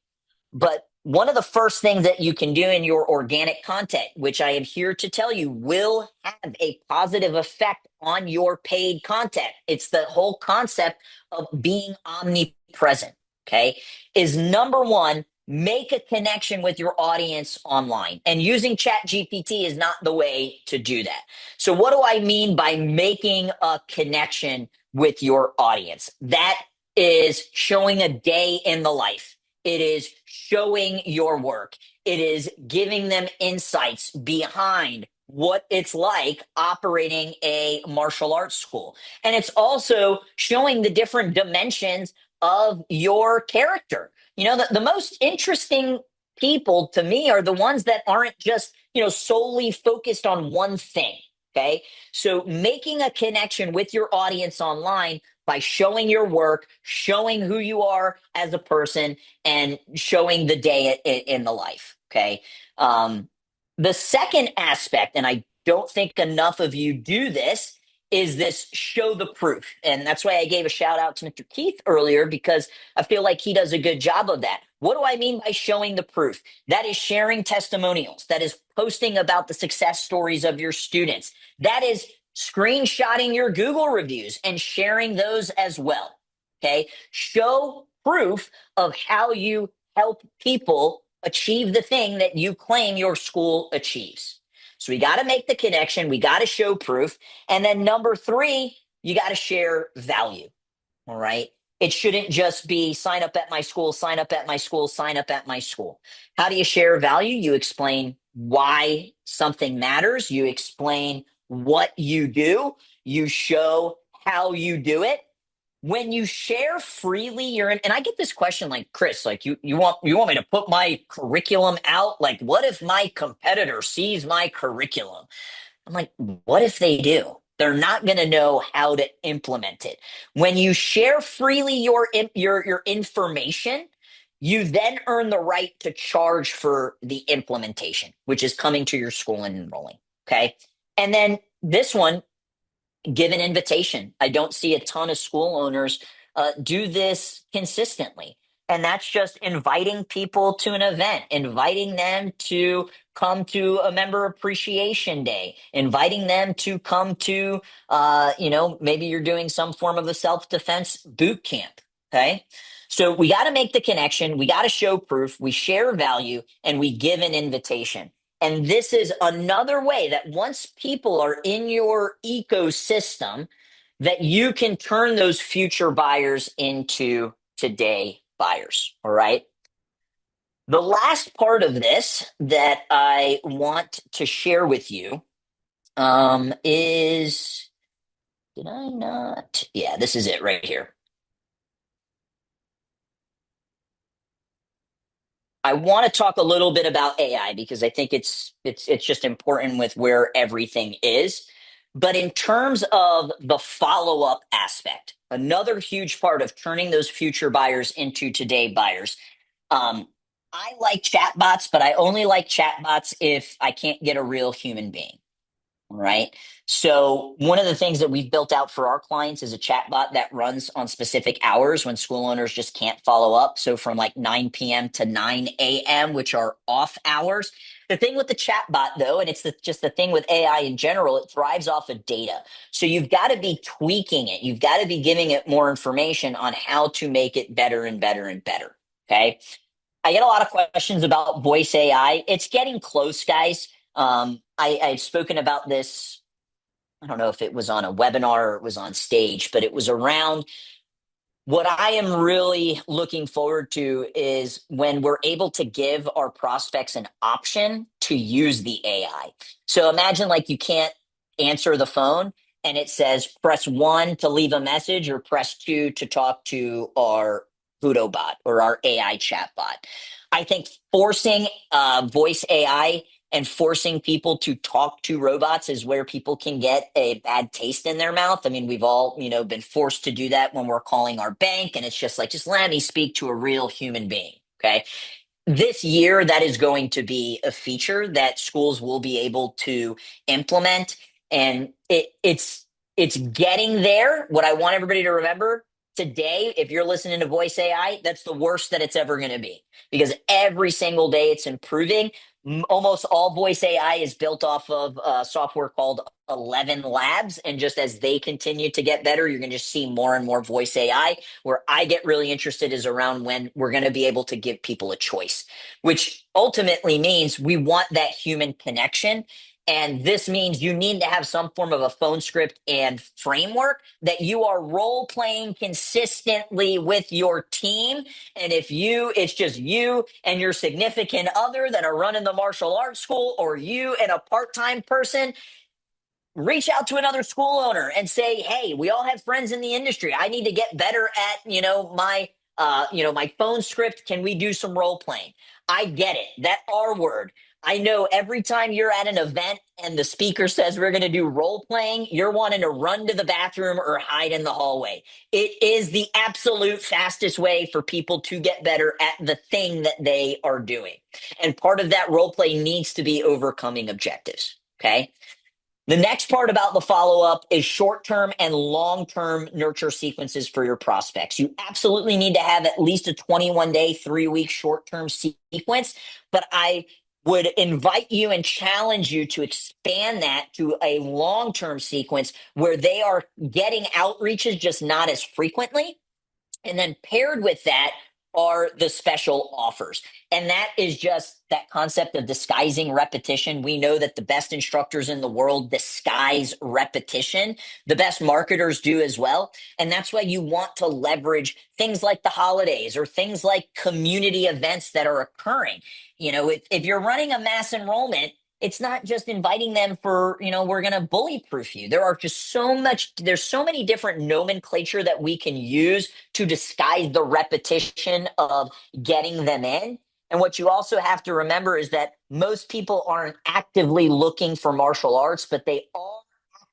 But one of the first things that you can do in your organic content, which I am here to tell you will have a positive effect on your paid content. It's the whole concept of being omnipresent, okay? Is number one, make a connection with your audience online. And using Chat GPT is not the way to do that. So, what do I mean by making a connection with your audience? That is showing a day in the life. It is showing your work. It is giving them insights behind what it's like operating a martial arts school. And it's also showing the different dimensions of your character. The most interesting people to me are the ones that aren't just, solely focused on one thing. Okay. So making a connection with your audience online by showing your work, showing who you are as a person, and showing the day in the life. Okay. Um, the second aspect, and I don't think enough of you do this, is this show the proof. And that's why I gave a shout out to Mr. Keith earlier, because I feel like he does a good job of that. What do I mean by showing the proof? That is sharing testimonials. That is posting about the success stories of your students. That is screenshotting your Google reviews and sharing those as well. Okay. Show proof of how you help people achieve the thing that you claim your school achieves. So we got to make the connection. We got to show proof. And then number three, you got to share value. All right. It shouldn't just be sign up at my school, sign up at my school, sign up at my school. How do you share value? You explain why something matters. You explain what you do. You show how you do it. When you share freely, you're in, and I get this question like, Chris, like you want me to put my curriculum out? Like, what if my competitor sees my curriculum? I'm like, what if they do? They're not going to know how to implement it. When you share freely your information, you then earn the right to charge for the implementation, which is coming to your school and enrolling. Okay. And then this one, give an invitation. I don't see a ton of school owners do this consistently. And that's just inviting people to an event, inviting them to come to a member appreciation day, inviting them to come to, maybe you're doing some form of a self-defense boot camp. Okay. So we got to make the connection. We got to show proof. We share value and we give an invitation. And this is another way that once people are in your ecosystem, that you can turn those future buyers into today buyers. All right. The last part of this that I want to share with you is, did I not? Yeah, this is it right here. I want to talk a little bit about AI because I think it's just important with where everything is. But in terms of the follow-up aspect, another huge part of turning those future buyers into today buyers. Um, I like chatbots, but I only like chatbots if I can't get a real human being. Right. So one of the things that we've built out for our clients is a chatbot that runs on specific hours when school owners just can't follow up. So from like 9 p.m. to 9 a.m., which are off hours. The thing with the chatbot, though, and it's just the thing with AI in general, it thrives off of data. So you've got to be tweaking it. You've got to be giving it more information on how to make it better and better and better. Okay. I get a lot of questions about voice AI. It's getting close, guys. I've spoken about this. I don't know if it was on a webinar or it was on stage, but it was around what I am really looking forward to is when we're able to give our prospects an option to use the AI. So imagine like you can't answer the phone and it says press one to leave a message or press two to talk to our Hudo bot or our AI chat bot. I think forcing voice AI and forcing people to talk to robots is where people can get a bad taste in their mouth. I mean, we've all, been forced to do that when we're calling our bank, and it's just like, just let me speak to a real human being. Okay. This year, that is going to be a feature that schools will be able to implement. And it's getting there. What I want everybody to remember today, if you're listening to voice AI, that's the worst that it's ever going to be because every single day it's improving. Almost all voice AI is built off of software called 11 labs. And just as they continue to get better, you're going to just see more and more voice AI. Where I get really interested is around when we're going to be able to give people a choice, which ultimately means we want that human connection. And this means you need to have some form of a phone script and framework that you are role playing consistently with your team. And if it's just you and your significant other that are running the martial arts school, or you and a part time person, reach out to another school owner and say, hey, we all have friends in the industry. I need to get better at, my phone script. Can we do some role playing? I get it. That R word. I know every time you're at an event and the speaker says we're going to do role playing, you're wanting to run to the bathroom or hide in the hallway. It is the absolute fastest way for people to get better at the thing that they are doing. And part of that role play needs to be overcoming objectives. Okay. The next part about the follow up is short term and long term nurture sequences for your prospects. You absolutely need to have at least a 21-day, 3 week short term sequence, but I would invite you and challenge you to expand that to a long term sequence where they are getting outreaches, just not as frequently. And then paired with that are the special offers. And that is just that concept of disguising repetition. We know that the best instructors in the world disguise repetition. The best marketers do as well. And that's why you want to leverage things like the holidays or things like community events that are occurring. If you're running a mass enrollment, it's not just inviting them for, we're going to bully-proof you. There's so many different nomenclature that we can use to disguise the repetition of getting them in. And what you also have to remember is that most people aren't actively looking for martial arts, but they are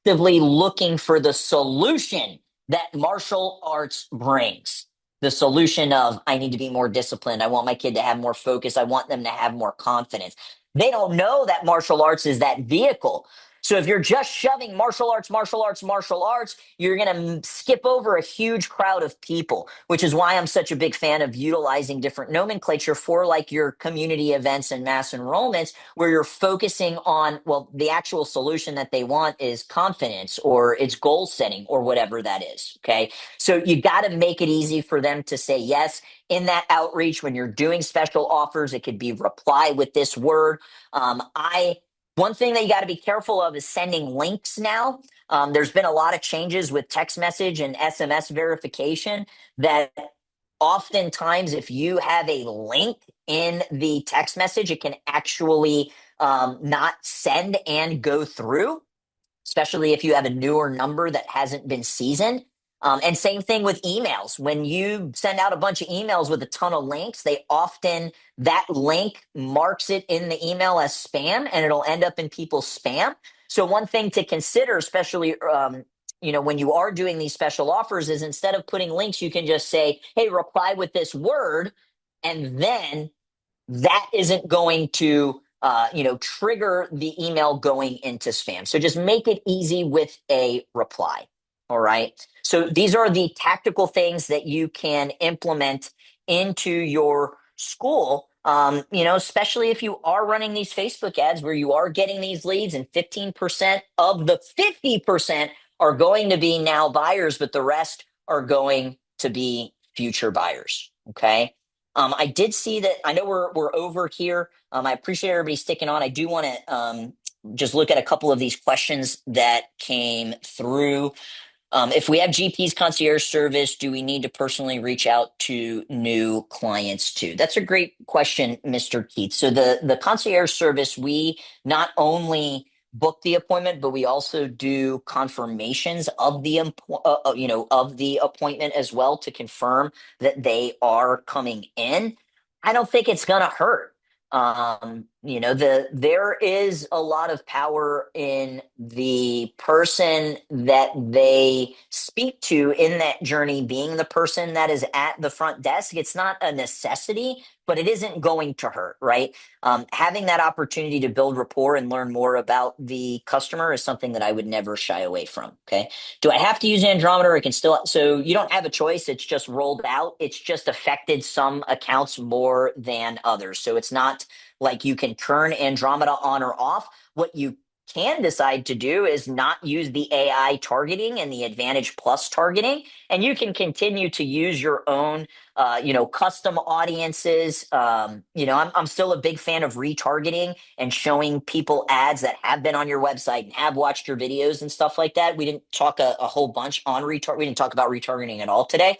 actively looking for the solution that martial arts brings. The solution of, I need to be more disciplined. I want my kid to have more focus. I want them to have more confidence. They don't know that martial arts is that vehicle. So if you're just shoving martial arts, martial arts, martial arts, you're going to skip over a huge crowd of people, which is why I'm such a big fan of utilizing different nomenclature for like your community events and mass enrollments, where you're focusing on, well, the actual solution that they want is confidence or it's goal setting or whatever that is. Okay. So you got to make it easy for them to say yes. In that outreach, when you're doing special offers, it could be reply with this word. One thing that you got to be careful of is sending links now. There's been a lot of changes with text message and SMS verification that oftentimes, if you have a link in the text message, it can actually not send and go through, especially if you have a newer number that hasn't been seasoned. And same thing with emails. When you send out a bunch of emails with a ton of links, that link marks it in the email as spam and it'll end up in people's spam. So one thing to consider, especially, when you are doing these special offers, is instead of putting links, you can just say, hey, reply with this word. And then that isn't going to trigger the email going into spam. So just make it easy with a reply. All right. So these are the tactical things that you can implement into your school. Especially if you are running these Facebook ads where you are getting these leads and 15% of the 50% are going to be now buyers, but the rest are going to be future buyers. Okay. I did see that. I know we're over here. I appreciate everybody sticking on. I do want to just look at a couple of these questions that came through. If we have GP's concierge service, do we need to personally reach out to new clients too? That's a great question, Mr. Keith. So the concierge service, we not only book the appointment, but we also do confirmations of of the appointment as well to confirm that they are coming in. I don't think it's gonna hurt. There is a lot of power in the person that they speak to in that journey being the person that is at the front desk. It's not a necessity, but it isn't going to hurt, right? Having that opportunity to build rapport and learn more about the customer is something that I would never shy away from. Okay. Do I have to use Andrometer? So you don't have a choice. It's just rolled out. It's just affected some accounts more than others. So it's not like you can turn Andromeda on or off. What you can decide to do is not use the AI targeting and the Advantage Plus targeting, and you can continue to use your own, custom audiences. I'm still a big fan of retargeting and showing people ads that have been on your website and have watched your videos and stuff like that. We didn't talk a whole bunch on retar. We didn't talk about retargeting at all today,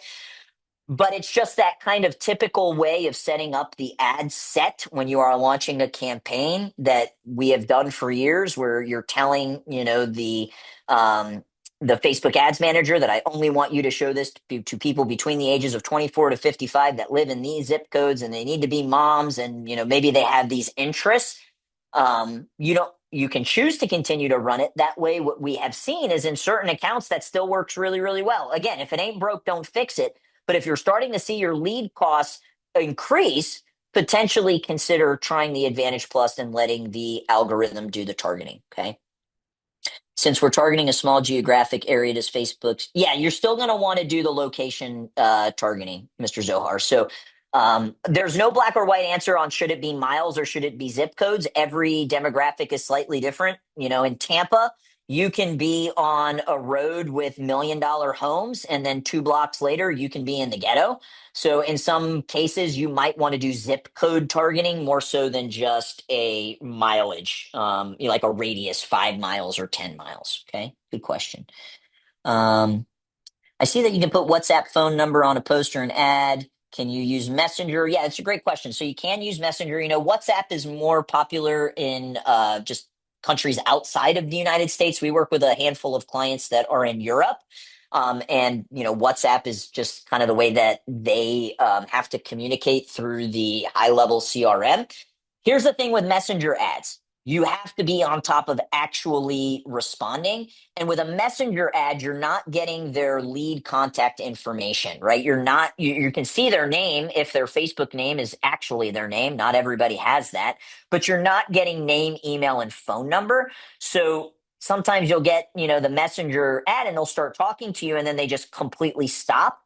but it's just that kind of typical way of setting up the ad set when you are launching a campaign that we have done for years, where you're telling, the Facebook Ads Manager that I only want you to show this to people between the ages of 24 to 55 that live in these zip codes, and they need to be moms, and maybe they have these interests. You can choose to continue to run it that way. What we have seen is in certain accounts that still works really, really well. Again, if it ain't broke, don't fix it. But if you're starting to see your lead costs increase, potentially consider trying the Advantage Plus and letting the algorithm do the targeting. Okay. Since we're targeting a small geographic area, does Facebook? Yeah, you're still going to want to do the location targeting, Mr. Zohar. So there's no black or white answer on should it be miles or should it be zip codes. Every demographic is slightly different. In Tampa, you can be on a road with $1 million homes, and then 2 blocks later, you can be in the ghetto. So in some cases, you might want to do zip code targeting more so than just a mileage, like a radius, 5 miles or 10 miles. Okay, good question. I see that you can put WhatsApp phone number on a poster and ad. Can you use Messenger? Yeah, it's a great question. So you can use Messenger. WhatsApp is more popular in just countries outside of the United States. We work with a handful of clients that are in Europe. And WhatsApp is just kind of the way that they have to communicate through the high level CRM. Here's the thing with Messenger ads. You have to be on top of actually responding. And with a messenger ad, you're not getting their lead contact information, right? You're not, you can see their name if their Facebook name is actually their name. Not everybody has that, but you're not getting name, email, and phone number. So sometimes you'll get, the messenger ad and they'll start talking to you and then they just completely stop.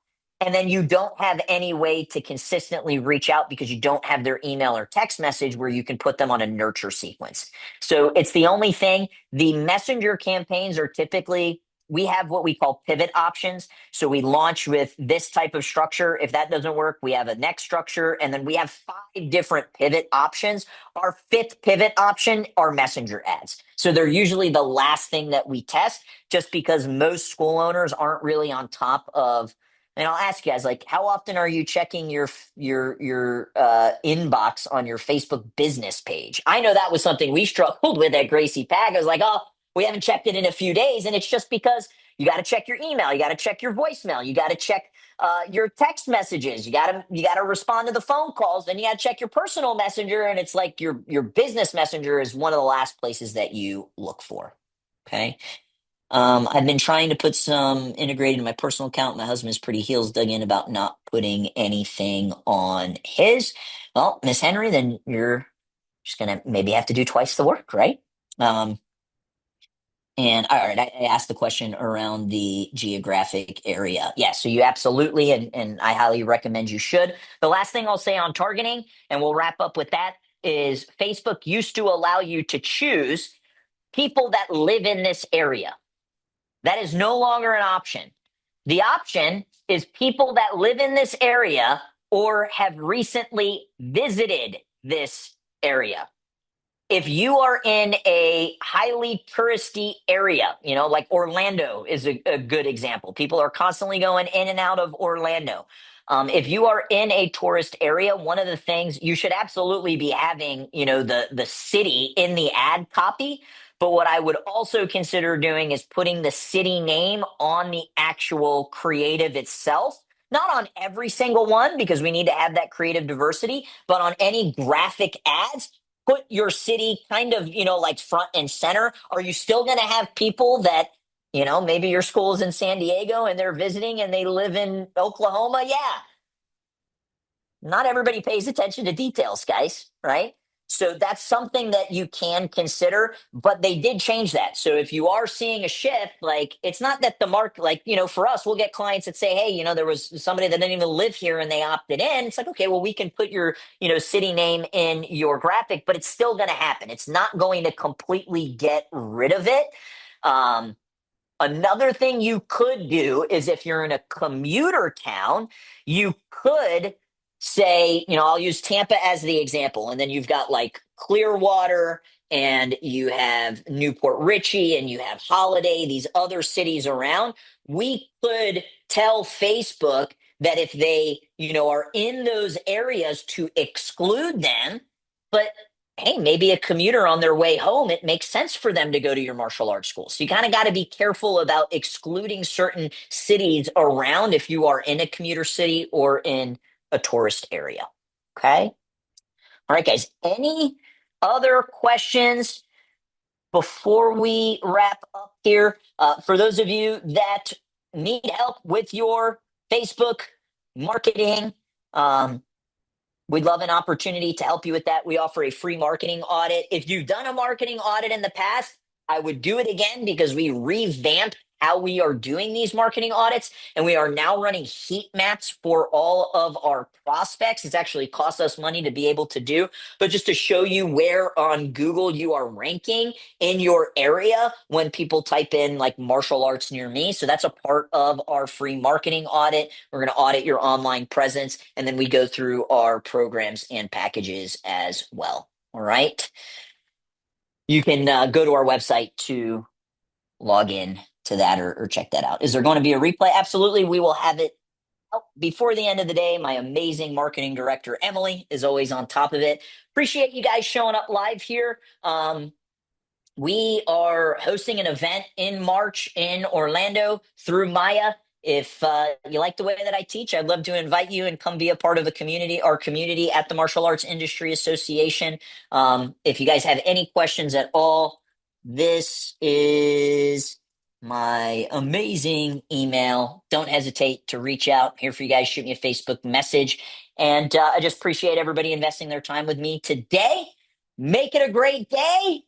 And then you don't have any way to consistently reach out because you don't have their email or text message where you can put them on a nurture sequence. So it's the only thing. The messenger campaigns are typically, we have what we call pivot options. So we launch with this type of structure. If that doesn't work, we have a next structure. And then we have 5 different pivot options. Our 5th pivot option are messenger ads. So they're usually the last thing that we test, just because most school owners aren't really on top of. And I'll ask you guys, like, how often are you checking your inbox on your Facebook business page? I know that was something we struggled with at Gracie Pag. I was like, oh, we haven't checked it in a few days, and it's just because you got to check your email, you got to check your voicemail, you got to check your text messages, you got to respond to the phone calls, then you got to check your personal messenger, and it's like your business messenger is one of the last places that you look for. Okay. I've been trying to put some integrated in my personal account. My husband is pretty heels dug in about not putting anything on his. Well, Miss Henry, then you're just gonna maybe have to do twice the work, right? And all right, I asked the question around the geographic area. Yeah, so you absolutely, and I highly recommend you should. The last thing I'll say on targeting, and we'll wrap up with that, is Facebook used to allow you to choose people that live in this area. That is no longer an option. The option is people that live in this area or have recently visited this area. If you are in a highly touristy area, like Orlando is a good example. People are constantly going in and out of Orlando. If you are in a tourist area, one of the things you should absolutely be having, the city in the ad copy. But what I would also consider doing is putting the city name on the actual creative itself. Not on every single one, because we need to have that creative diversity, but on any graphic ads, put your city kind of, like front and center. Are you still going to have people that, maybe your school is in San Diego and they're visiting and they live in Oklahoma? Yeah. Not everybody pays attention to details, guys, right? So that's something that you can consider, but they did change that. So if you are seeing a shift, like it's not that the market, like, for us, we'll get clients that say, hey, there was somebody that didn't even live here and they opted in. It's like, okay, well, we can put your, city name in your graphic, but it's still going to happen. It's not going to completely get rid of it. Um, Another thing you could do is if you're in a commuter town, you could say, I'll use Tampa as the example, and then you've got like Clearwater and you have Newport Richey and you have Holiday, these other cities around. We could tell Facebook that if they, are in those areas to exclude them, but hey, maybe a commuter on their way home, it makes sense for them to go to your martial arts school. So you kind of got to be careful about excluding certain cities around if you are in a commuter city or in a tourist area. Okay. All right, guys. Any other questions before we wrap up here? For those of you that need help with your Facebook marketing, we'd love an opportunity to help you with that. We offer a free marketing audit. If you've done a marketing audit in the past, I would do it again because we revamped how we are doing these marketing audits. And we are now running heat maps for all of our prospects. It's actually cost us money to be able to do, but just to show you where on Google you are ranking in your area when people type in like martial arts near me. So that's a part of our free marketing audit. We're going to audit your online presence, and then we go through our programs and packages as well. All right. You can go to our website to log in to that or check that out. Is there going to be a replay? Absolutely. We will have it out before the end of the day. My amazing marketing director, Emily, is always on top of it. Appreciate you guys showing up live here. We are hosting an event in March in Orlando through Maya. If you like the way that I teach, I'd love to invite you and come be a part of the community, our community at the Martial Arts Industry Association. If you guys have any questions at all, this is my amazing email. Don't hesitate to reach out. I'm here for you guys. Shoot me a Facebook message. And I just appreciate everybody investing their time with me today. Make it a great day.